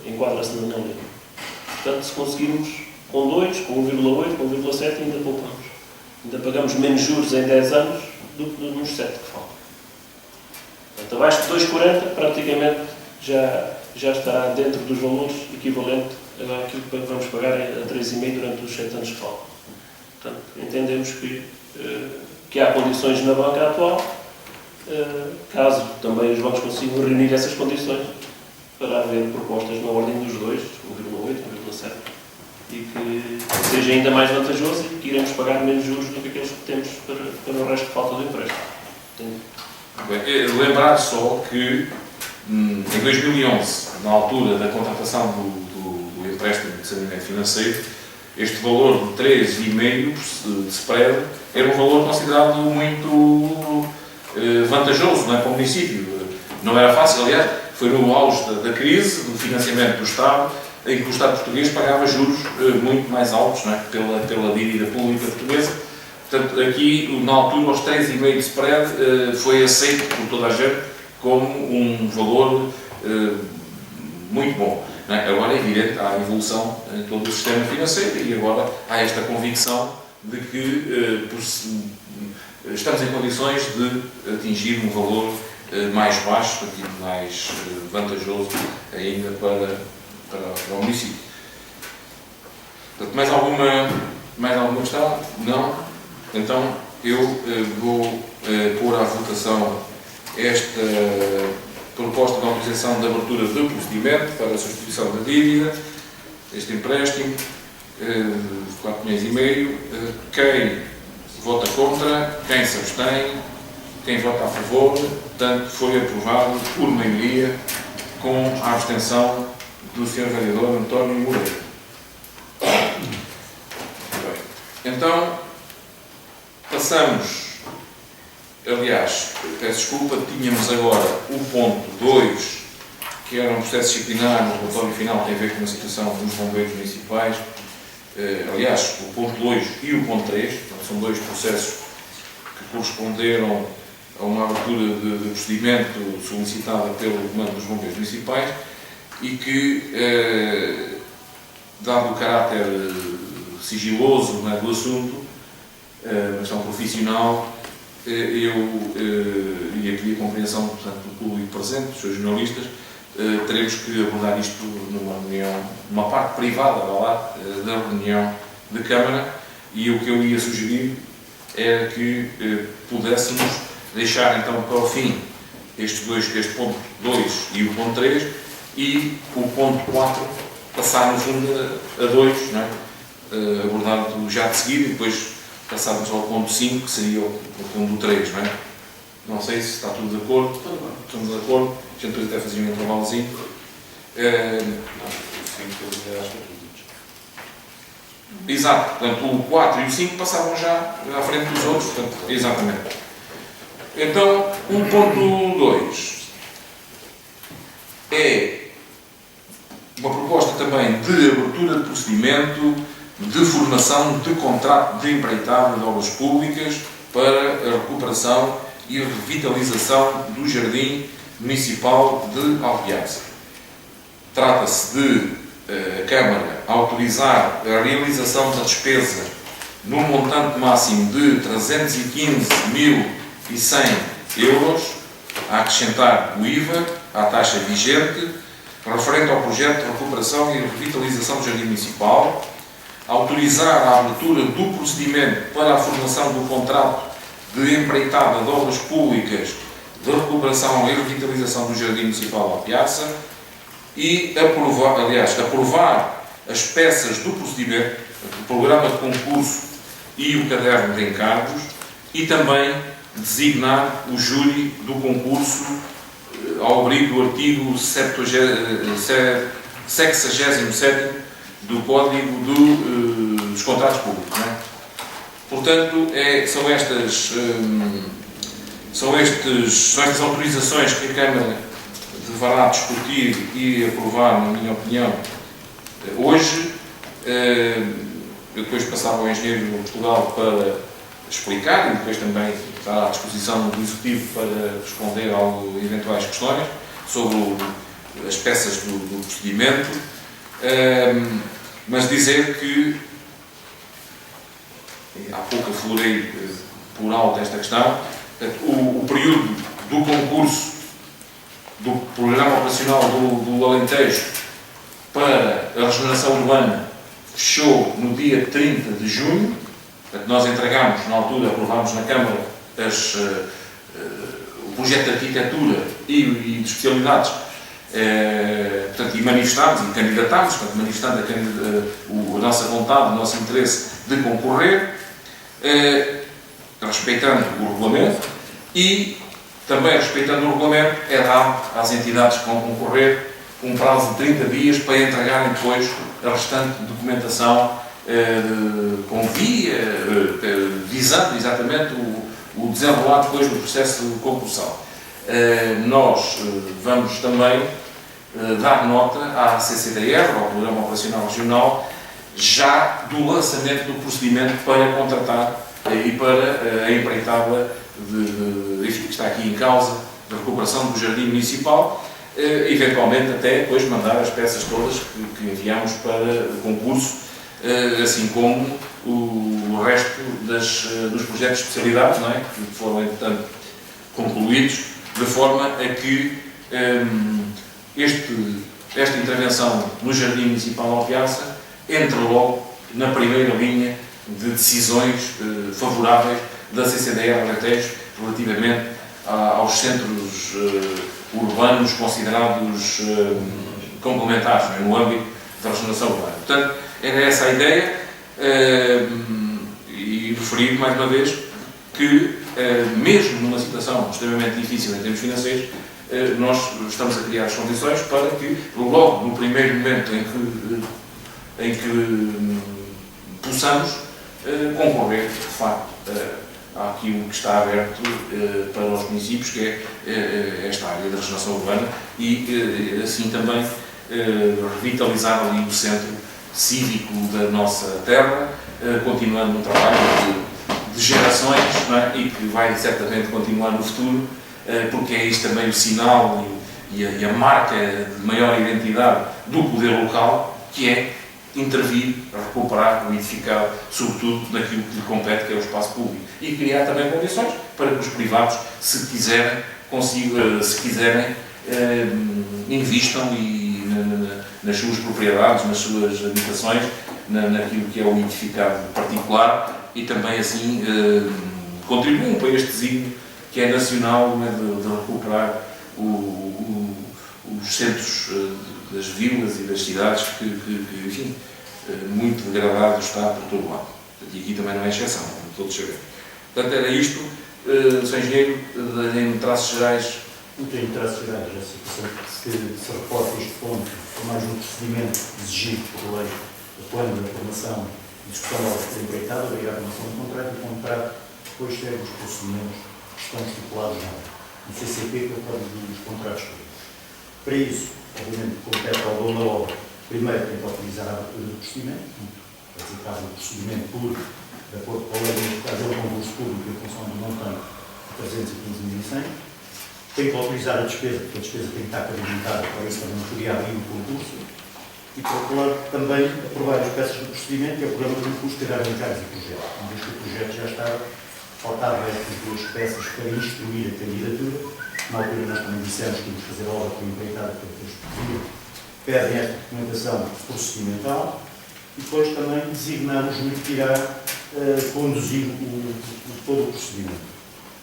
enquadra-se na linha. Portanto, se conseguirmos com 2, com 1,8, com 1,7, ainda poupamos. Ainda pagamos menos juros em 10 anos do que nos 7 que faltam. Portanto, abaixo de 2,40 praticamente já estará dentro dos valores equivalente àquilo que vamos pagar a 3,5 durante os 7 anos que faltam. Portanto, entendemos que há condições na banca atual caso também os bancos consigam reunir essas condições, para haver propostas na ordem dos 2, 1,8, 1,7, e que seja ainda mais vantajoso e que iremos pagar menos juros do que aqueles que temos para o resto que falta do empréstimo. Bem, lembrar só que em 2011, na altura da contratação do empréstimo de saneamento financeiro, este valor de 3,5% de spread era um valor considerado muito vantajoso, não é, para o município. Não era fácil, aliás, foi no auge da crise, do financiamento do Estado, em que o Estado português pagava juros muito mais altos, não é, pela dívida pública portuguesa. Portanto, aqui, na altura, os 3,5% de spread foi aceito por toda a gente como um valor muito bom. Não é? Agora é evidente, há a evolução em todo o sistema financeiro e agora há esta convicção de que estamos em condições de atingir um valor mais baixo e mais vantajoso ainda para o município. Portanto, mais alguma questão? Não? Então eu vou pôr à votação esta proposta de autorização de abertura de procedimento para a substituição da dívida, este empréstimo, 4,5 milhões. Quem vota contra, quem se abstém, quem vota a favor, portanto, foi aprovado por maioria com a abstenção do Sr. Vereador António Moreira. Então, passamos, aliás, peço desculpa, tínhamos agora o ponto 2, que era um processo disciplinar, no relatório final tem a ver com a situação dos bombeiros municipais. Aliás, o ponto 2 e o ponto 3, são dois processos que corresponderam a uma abertura de procedimento solicitada pelo Comando dos Bombeiros Municipais e que, dado o caráter sigiloso, não é, do assunto, uma questão profissional, eu ia pedir a compreensão, portanto, do público presente, dos seus jornalistas, teremos que abordar isto numa reunião, numa parte privada da reunião de Câmara, e o que eu ia sugerir era que pudéssemos deixar então para o fim este ponto 2 e o ponto 3 e o ponto 4 passar no fundo a 2, não é? Abordado já de seguida e depois passarmos ao ponto 5, que seria o ponto 3, não é? Não sei se está tudo de acordo. Estamos de acordo. A gente depois até fazia um intervalozinho. Exato. Portanto, o 4 e o 5 passavam já à frente dos outros. Portanto, exatamente. Então, o ponto 2 é uma proposta também de abertura de procedimento de formação de contrato de empreitada de obras públicas para a recuperação e revitalização do Jardim Municipal de Alpiaça. Trata-se de a Câmara autorizar a realização da despesa no montante máximo de 315.100 euros, a acrescentar o IVA à taxa vigente, referente ao projeto de recuperação e revitalização do Jardim Municipal, autorizar a abertura do procedimento para a formação do contrato de empreitada de obras públicas de recuperação e revitalização do Jardim Municipal de Alpiaça e aprovar as peças do procedimento, o programa de concurso e o caderno de encargos e também designar o júri do concurso ao abrigo do artigo 67º do Código dos Contratos Públicos. Não é? Portanto, são estas autorizações que a Câmara deverá discutir e aprovar, na minha opinião, hoje. Eu depois passava ao Engenheiro de Portugal para explicar e depois também estar à disposição do Executivo para responder a eventuais questões sobre as peças do procedimento. Mas dizer que há pouco aflorei por alto esta questão, o período do concurso do Programa Operacional do Alentejo para a regeneração urbana fechou no dia 30 de junho, portanto, nós entregámos, na altura, aprovámos na Câmara projeto de arquitetura e de especialidades, portanto, e manifestámos e candidatámos, portanto, manifestando a nossa vontade, o nosso interesse de concorrer, respeitando o regulamento e também respeitando o regulamento, é dado às entidades que vão concorrer um prazo de 30 dias para entregarem depois a restante documentação visando exatamente o desenrolar depois do processo concursal. Nós vamos também dar nota à CCDR, ao Programa Operacional Regional, já do lançamento do procedimento para contratar e para a empreitada que está aqui em causa, da recuperação do Jardim Municipal, eventualmente até depois mandar as peças todas que enviamos para concurso, assim como o resto dos projetos de especialidade, não é? Que foram, entretanto, concluídos, de forma a que esta intervenção no Jardim Municipal de Alpiarça entre logo na primeira linha de decisões favoráveis da CCDR Alentejo relativamente aos centros urbanos considerados complementares, não é? No âmbito da regeneração urbana. Portanto, era essa a ideia e referir mais uma vez que, mesmo numa situação extremamente difícil em termos financeiros, nós estamos a criar as condições para que, logo no primeiro momento em que possamos concorrer, de facto, àquilo que está aberto para os municípios, que é esta área da regeneração urbana, e assim também revitalizar ali o centro cívico da nossa terra, continuando um trabalho de gerações, não é? E que vai certamente continuar no futuro, porque é isto também o sinal e a marca de maior identidade do poder local, que é intervir, recuperar, edificar, sobretudo naquilo que lhe compete, que é o espaço público. E criar também condições para que os privados, se quiserem, invistam nas suas propriedades, nas suas habitações, naquilo que é o edificado particular e também assim contribuam para este desígnio que é nacional, de recuperar os centros das vilas e das cidades que enfim, muito degradado está por todo lado. E aqui também não é exceção, como todos sabemos. Portanto, era isto, Sr. Engenheiro, em traços gerais. Muito em traços gerais, a situação que se reporta este ponto é mais um procedimento exigido por lei do plano da formação e discussão da obra empreitada, obrigar a formação do contrato, e o contrato depois segue os procedimentos que estão estipulados no CCP, que é o Código dos Contratos Públicos. Para isso, obviamente, compete ao dono da obra, primeiro tem que autorizar a abertura do procedimento, quer dizer, caso o procedimento público, de acordo com a lei, neste caso é um concurso público em função do montante de 315.100, tem que autorizar a despesa, porque a despesa tem que estar cabimentada para isso também poderia abrir o concurso, e, por outro lado, também aprovar as peças do procedimento, que é o programa de concurso de encargos e projeto. Uma vez que o projeto já está, faltava estas duas peças para instruir a candidatura. Na altura nós também dissemos que íamos fazer a obra para empreitada para depois pedem esta documentação procedimental e depois também designar o juiz que irá conduzir todo o procedimento.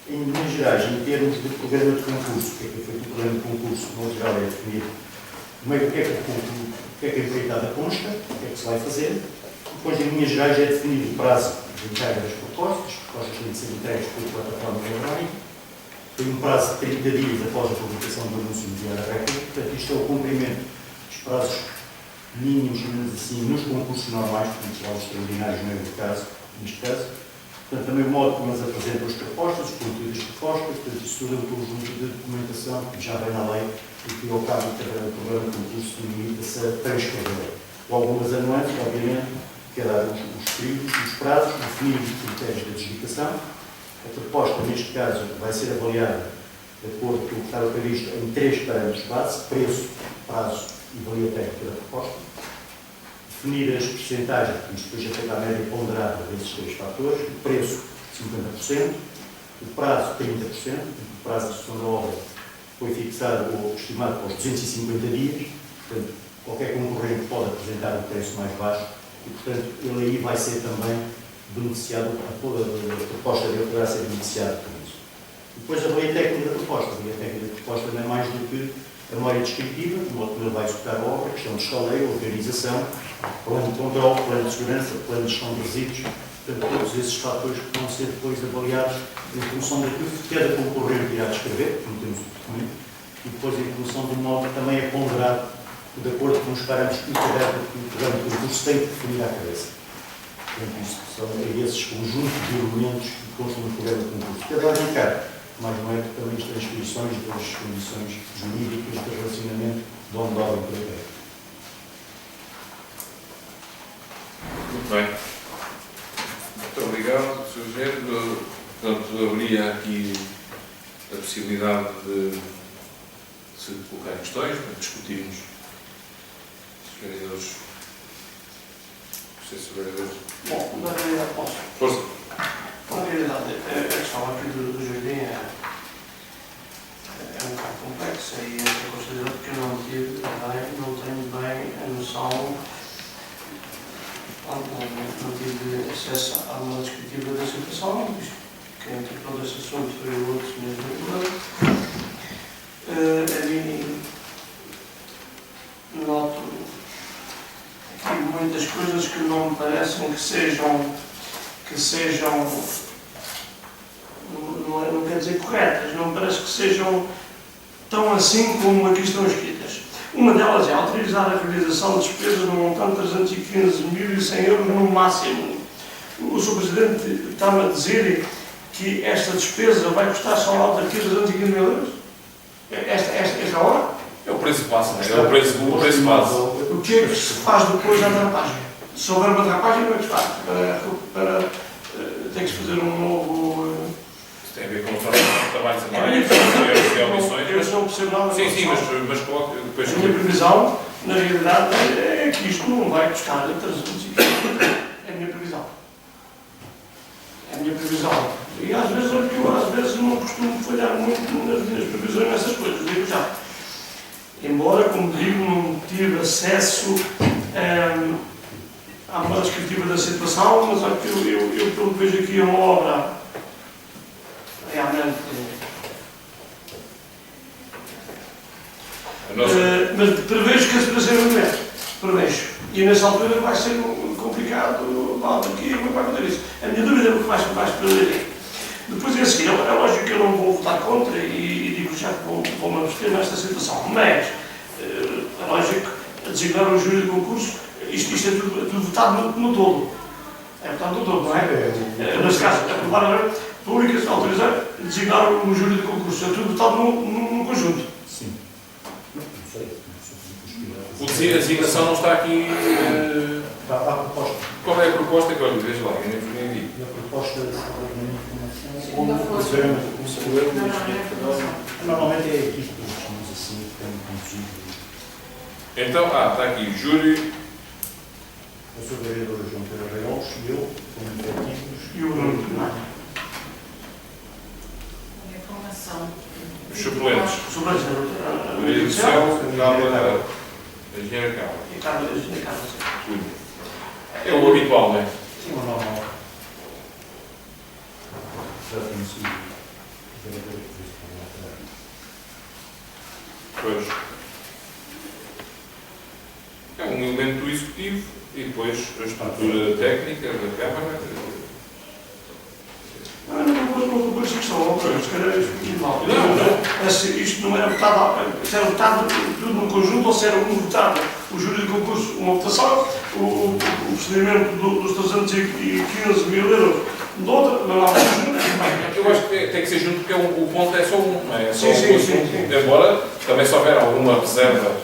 Em linhas gerais, em termos de programa de concurso, o que é que é feito o programa de concurso? No modo geral é definir primeiro o que é que a empreitada consta, o que é que se vai fazer, depois em linhas gerais é definido o prazo de entrega das propostas, as propostas têm de ser entregues por plataforma eletrónica, tem um prazo de 30 dias após a publicação do anúncio no Diário da República. Portanto, isto é o cumprimento dos prazos mínimos, menos assim, nos concursos normais, portanto, os extraordinários não é o caso, neste caso. Portanto, também o modo como eles apresentam as propostas, os conteúdos das propostas, portanto, isso tudo é um conjunto de documentação que já vem na lei e que, ao cabo do programa de concurso, limita-se a transcrever. Com algumas anuantes, obviamente, que é dar os períodos, os prazos, definir os critérios de adjudicação. A proposta, neste caso, vai ser avaliada de acordo com o que estava previsto em 3 parâmetros base: preço, prazo e valia técnica da proposta. Definir as percentagens, porque isto depois é feita a média ponderada desses 3 fatores: o preço, 50%, o prazo, 30%, o prazo de execução da obra foi fixado ou estimado para os 250 dias, portanto, qualquer concorrente pode apresentar um preço mais baixo e, portanto, ele aí vai ser também beneficiado, a proposta dele poderá ser beneficiada por isso. Depois, a avalia técnica da proposta. A avalia técnica da proposta não é mais do que a memória descritiva, o outro vai executar a obra, questão de escaleio, organização, plano de controle, plano de segurança, plano de gestão de resíduos, portanto, todos esses fatores que vão ser depois avaliados em função daquilo que cada concorrente irá descrever, como temos o documento, e depois em função do modo que também é ponderado, de acordo com os parâmetros que o programa de concurso tem que definir à cabeça. Portanto, isso são esses conjuntos de elementos que constam no programa de concurso. Cada arrancar, mais não é que também as transcrições das condições jurídicas de relacionamento de onde obra por aí. Muito bem. Muito obrigado, Sr. Engenheiro. Portanto, haveria aqui a possibilidade de se colocar questões, para discutirmos os vereadores. Não sei se os vereadores. Bom, na realidade, posso. Força. Na realidade, a questão aqui do jardim é um bocado complexa e eu considero que eu não tenho bem a noção, não tive acesso à memória descritiva da situação, visto que quem tratou desse assunto foi o outro mesmo. A mim noto aqui muitas coisas que não me parecem que sejam não quer dizer corretas, não me parece que sejam tão assim como aqui estão escritas. Uma delas é autorizar a realização de despesas no montante de 315.100 euros no máximo. O Sr. Presidente está-me a dizer que esta despesa vai custar só a autarquia 215 mil euros? Esta hora? É o preço base, não é? É o preço base. O que é que se faz depois da derrapagem? Se houver uma derrapagem, como é que se faz? Tem que se fazer um novo... Isso tem a ver com os trabalhos a mais, eu não percebo nada. Sim, mas coloque depois. A minha previsão, na realidade, é que isto não vai custar 350. É a minha previsão. É a minha previsão. E às vezes, eu não costumo falhar muito nas minhas previsões nessas coisas, digo já. Embora, como digo, não tive acesso à memória descritiva da situação, mas olha que eu pelo que vejo aqui é uma obra realmente... mas prevejo que esse vai ser o momento. Prevejo. E nessa altura vai ser complicado lá daqui, como é que vai fazer isso? A minha dúvida é o que mais perder. Depois é seguinte, é lógico que eu não vou votar contra e digo já que vou-me abster nesta situação, mas é lógico, designar o júri de concurso, isto é tudo votado no todo. É votado no todo, não é? Neste caso, aprovar a lei pública, autorizar, designar o júri de concurso, é tudo votado no conjunto. Sim. Não sei. A designação não está aqui. Há a proposta. Qual é a proposta que olha, veja lá, eu nem vi. A proposta de Ainda foi. normalmente é a equipe, chamamos assim, que tem conduzido. Então, está aqui, júri. Eu sou o vereador João Pedro Reis e eu, como efetivos, E o Bruno também. Informação. Os suplentes. Sobre a Maria do Céu, Carla, Engenheiro Carla. E Carlos. É o habitual, não é? sim, o normal. Já temos sido vereador que Pois. É um elemento do executivo e depois a estrutura técnica da Câmara. Não vou questão, isto não era votado, se era votado tudo no conjunto ou se era um votado o júri de concurso, uma votação, o procedimento dos 315 mil euros de outra, não há junto. Eu acho que tem que ser junto porque o ponto é só um, não é? Só Sim. Embora também se houver alguma reserva,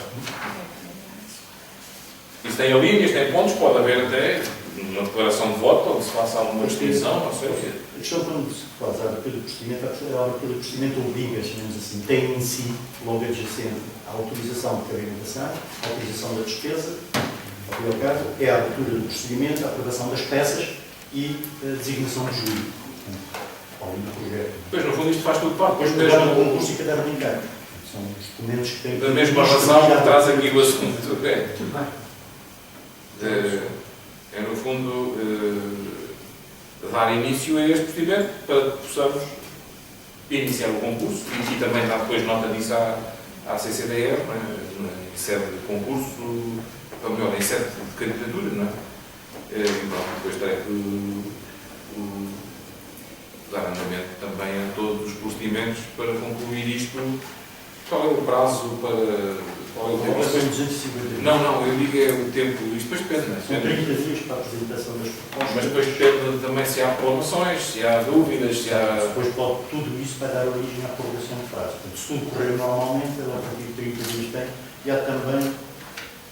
isso tem linhas, tem pontos, pode haver até uma declaração de voto, onde se faça alguma distinção, não sei o quê. A questão quando se faz a abertura do procedimento, a abertura do procedimento obriga, chamamos assim, tem em si, logo adjacente, a autorização de cabimentação, a autorização da despesa, ao fim e ao cabo, é a abertura do procedimento, a aprovação das peças e a designação do júri. Ao no projeto. Depois, no fundo, isto faz tudo parte. Depois, Depois, no concurso e caderno de encargo. São os documentos que têm... da mesma razão que traz aqui o assunto. Tudo bem. É, no fundo, dar início a este procedimento para que possamos iniciar o concurso e também dar depois nota disso à CCDR, em sede de concurso, ou melhor, em sede de candidatura, não é? E pronto, depois terei que dar andamento também a todos os procedimentos para concluir isto. Qual é o prazo para... Qual é o tempo? São 250 dias. Não, eu digo é o tempo, isto depois depende, não é? São 30 dias para a apresentação das propostas. Mas depois depende também se há reclamações, se há dúvidas, se há... Depois pode, tudo isso vai dar origem à prorrogação de prazo. Portanto, se tudo correr normalmente, ele a partir de 30 dias tem. E há também,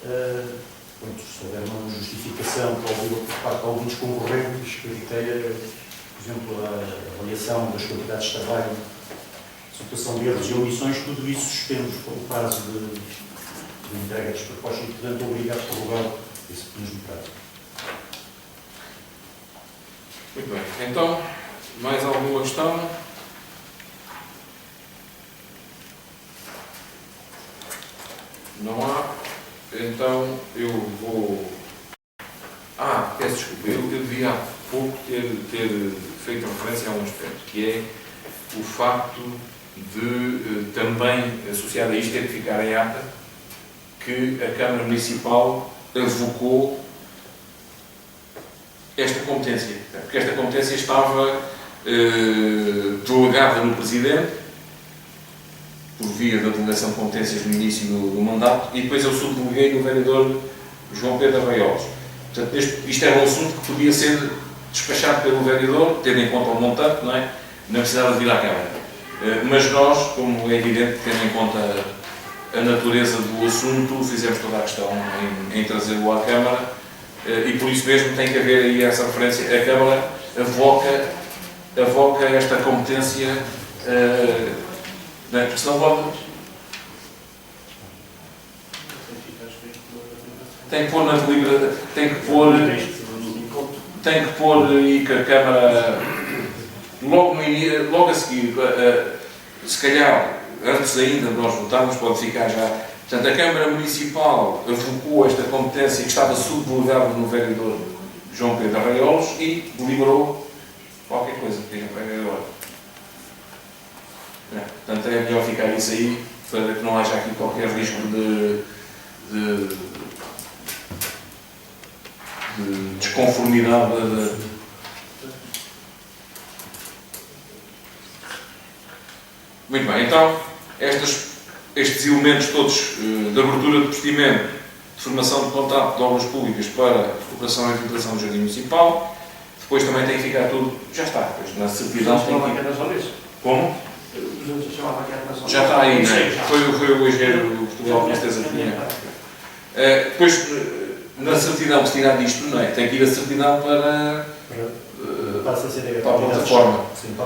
se houver uma justificação por parte de alguns concorrentes que requeira, por exemplo, a avaliação das quantidades de trabalho, situação de erros e omissões, tudo isso suspende o prazo de entrega das propostas e, portanto, obriga a prorrogar esse mesmo prazo. Muito bem. Então, mais alguma questão? Não há. Então, eu vou... peço desculpa. Eu devia há pouco ter feito referência a um aspecto, que é o facto de, também associado a isto, ter que ficar em ata, que a Câmara Municipal evocou esta competência. Porque esta competência estava delegada no Presidente, por via da delegação de competências no início do mandato, e depois eu subdeleguei no vereador João Pedro Arraiolos. Portanto, isto era um assunto que podia ser despachado pelo vereador, tendo em conta o montante, não é? Não precisava de vir à Câmara. Mas nós, como é evidente, tendo em conta a natureza do assunto, fizemos toda a questão em trazê-lo à Câmara, e por isso mesmo tem que haver aí essa referência. A Câmara avoca esta competência, não é? Porque senão pode... Tem que pôr na deliberação, tem que pôr aí que a Câmara, logo a seguir, se calhar, antes ainda de nós votarmos, pode ficar já. Portanto, a Câmara Municipal evocou esta competência que estava subdelegada no vereador João Pedro Arraiolos e deliberou qualquer coisa que tenha para agora. Portanto, é melhor ficar isso aí, para que não haja aqui qualquer risco de desconformidade. Muito bem, então, estes elementos todos de abertura de procedimento, de formação de contrato de obras públicas para a recuperação e infiltração do Jardim Municipal, depois também tem que ficar tudo, já está, depois na certidão tem que... Como? Já está aí, não é? Foi o engenheiro do Portugal, com certeza tinha. Depois, na certidão, se tirar disto, não é? Tem que ir a certidão para a plataforma. Sim,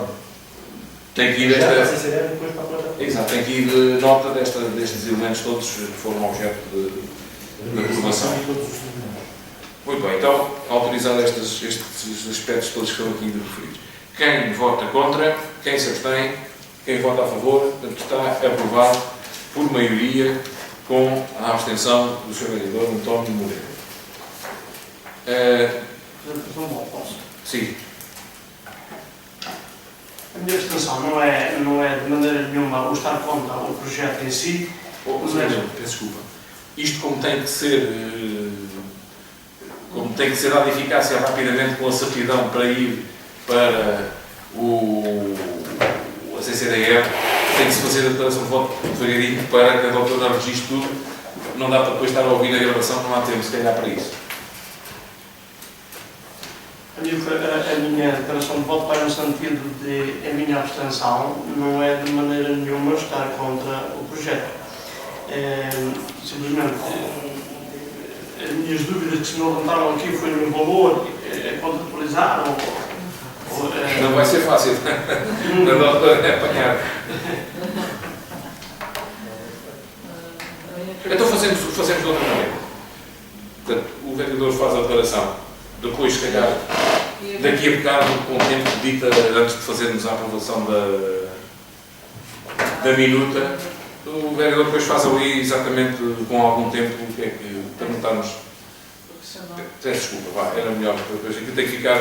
tem que ir depois para a plataforma. Exato, tem que ir nota destes elementos todos que foram objeto de aprovação. Muito bem, então, autorizado estes aspectos todos que estão aqui referidos. Quem vota contra, quem se abstém, quem vota a favor, portanto, está aprovado por maioria com a abstenção do Sr. Vereador António Moreira. Sim. A minha abstenção não é de maneira nenhuma o estar contra o projeto em si. Peço desculpa. Isto como tem que ser dada eficácia rapidamente com a certidão para ir para a CCDR, tem que se fazer a declaração de voto devagarinho para que a doutora registre tudo. Não dá para depois estar a ouvir a gravação, não há tempo se calhar para isso. A minha declaração de voto vai no sentido de a minha abstenção não é de maneira nenhuma estar contra o projeto. Simplesmente as minhas dúvidas que se me levantaram aqui foi no valor, contratualizar ou não vai ser fácil. Não dá apanhar. Então fazemos de outra maneira. Portanto, o vereador faz a declaração. Depois, se calhar, daqui a bocado, com o tempo dita, antes de fazermos a aprovação da minuta, o vereador depois faz ali exatamente com algum tempo o que é que perguntarmos. Peço desculpa, vá, era melhor, depois aqui tem que ficar.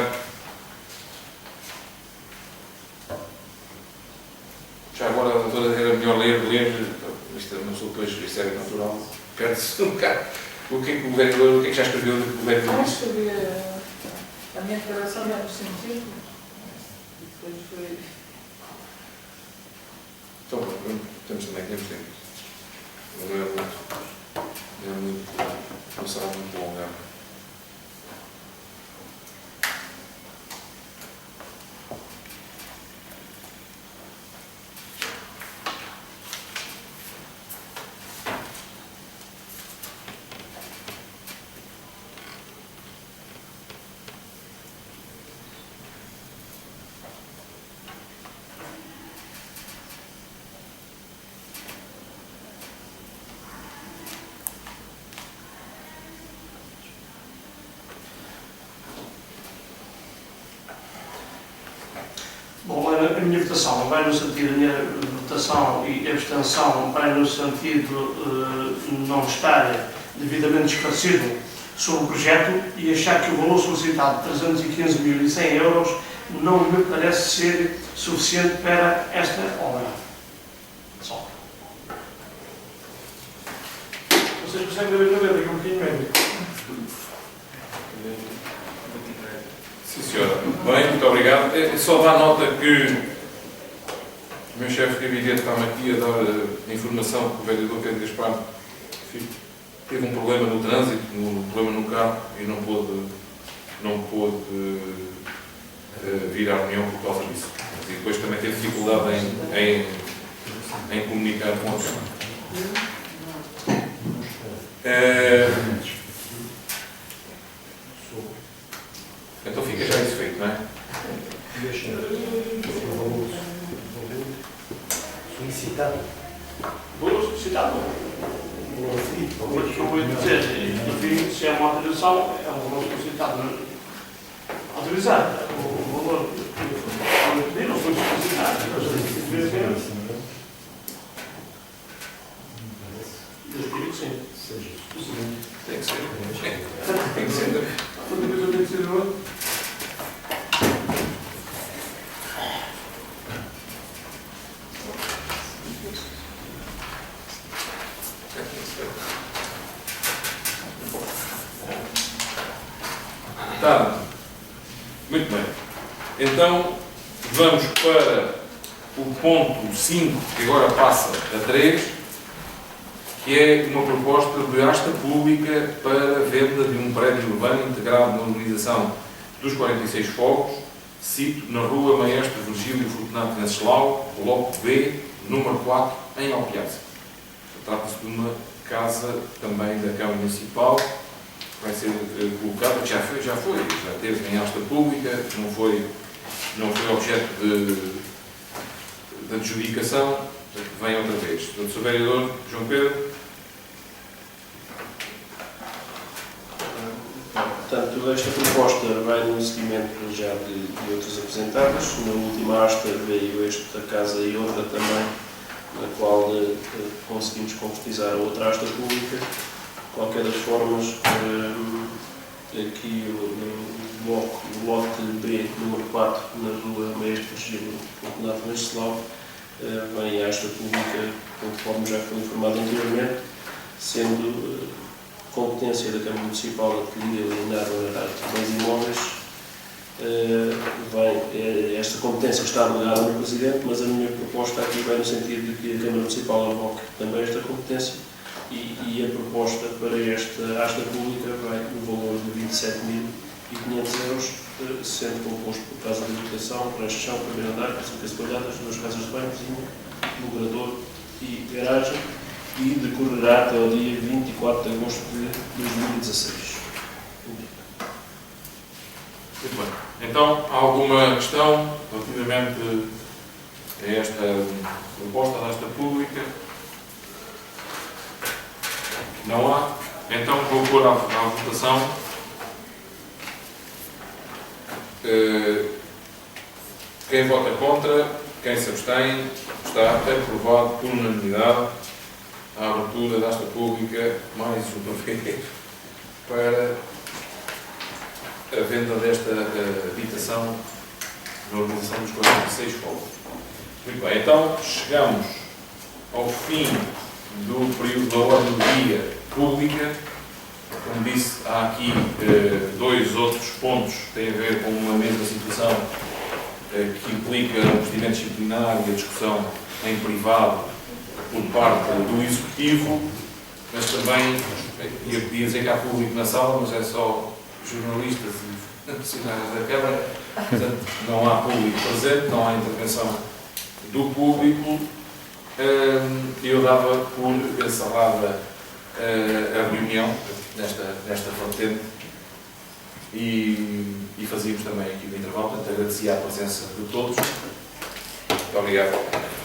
isso é natural, perde-se um bocado. O que é que o vereador, o que é que já escreveu do que o vereador disse? Acho que a minha declaração era no sentido, e depois foi. Então, temos também, temos tempo. Não é muito, não será muito longa. Bom, a minha votação vai no sentido, a minha votação e abstenção vai no sentido de não estar devidamente esclarecido sobre o projeto e achar que o valor solicitado de 315.100 euros não me parece ser suficiente para esta obra. Só. Vocês conseguem ver aqui um bocadinho médio? Sim, senhora. Bem, muito obrigado. Só dá nota que o meu chefe de gabinete está-me aqui a dar a informação que o vereador Pedro Gaspar teve um problema no trânsito, um problema no carro e não pôde vir à reunião por causa disso. E depois também teve dificuldade em comunicar com a Câmara. Então fica já isso feito, não é? Solicitado. Valor solicitado. Mas eu vou dizer, enfim, se é uma autorização, é um valor solicitado. Autorizado. O valor que pediram foi solicitado. Eu diria que sim. Tem que ser. Tem que ser. Quanta coisa tem que ser agora? Tá. Muito bem. Então, vamos para o ponto 5, que agora passa a 3, que é uma proposta de asta pública para venda de um prédio urbano integrado na urbanização dos 46 Fogos, sito na rua Maestro Virgílio Fortunato Venceslau, bloco B, número 4, em Alpiaça. Trata-se de uma casa também da Câmara Municipal, que vai ser colocada, já teve em asta pública, não foi objeto de adjudicação, vem outra vez. Portanto, Sr. Vereador João Pedro. Portanto, esta proposta vai no seguimento já de outras apresentadas. Na última asta veio esta casa e outra também, na qual conseguimos concretizar a outra asta pública. De qualquer das formas, aqui no lote B, número 4, na rua Maestro Virgílio Fortunato Venceslau, vem a asta pública, conforme já foi informado anteriormente, sendo competência da Câmara Municipal de adquirir e eliminar o honorário de bens imóveis. Esta competência está delegada no Presidente, mas a minha proposta aqui vai no sentido de que a Câmara Municipal invoque também esta competência e a proposta para esta asta pública vai no valor de 27.500 euros, sendo composto por casa de habitação, resto de chão, primeiro andar, casas espalhadas, 2 casas de banho, cozinha, logrador e garagem, e decorrerá até o dia 24 de agosto de 2016. Muito bem. Então, há alguma questão relativamente a esta proposta desta pública? Não há? Então, vou pôr à votação. Quem vota contra, quem se abstém, está aprovado por unanimidade a abertura desta pública, mais uma vez, para a venda desta habitação na organização dos 46 Fogos. Muito bem, então chegamos ao fim do período da ordem do dia pública. Como disse, há aqui dois outros pontos que têm a ver com uma mesma situação que implica um procedimento disciplinar e a discussão em privado por parte do Executivo, mas também, eu podia dizer que há público na sala, mas é só jornalistas e funcionários da Câmara, portanto não há público presente, não há intervenção do público. Eu dava por encerrada a reunião nesta vertente e fazíamos também aqui o intervalo, portanto agradecia a presença de todos. Muito obrigado.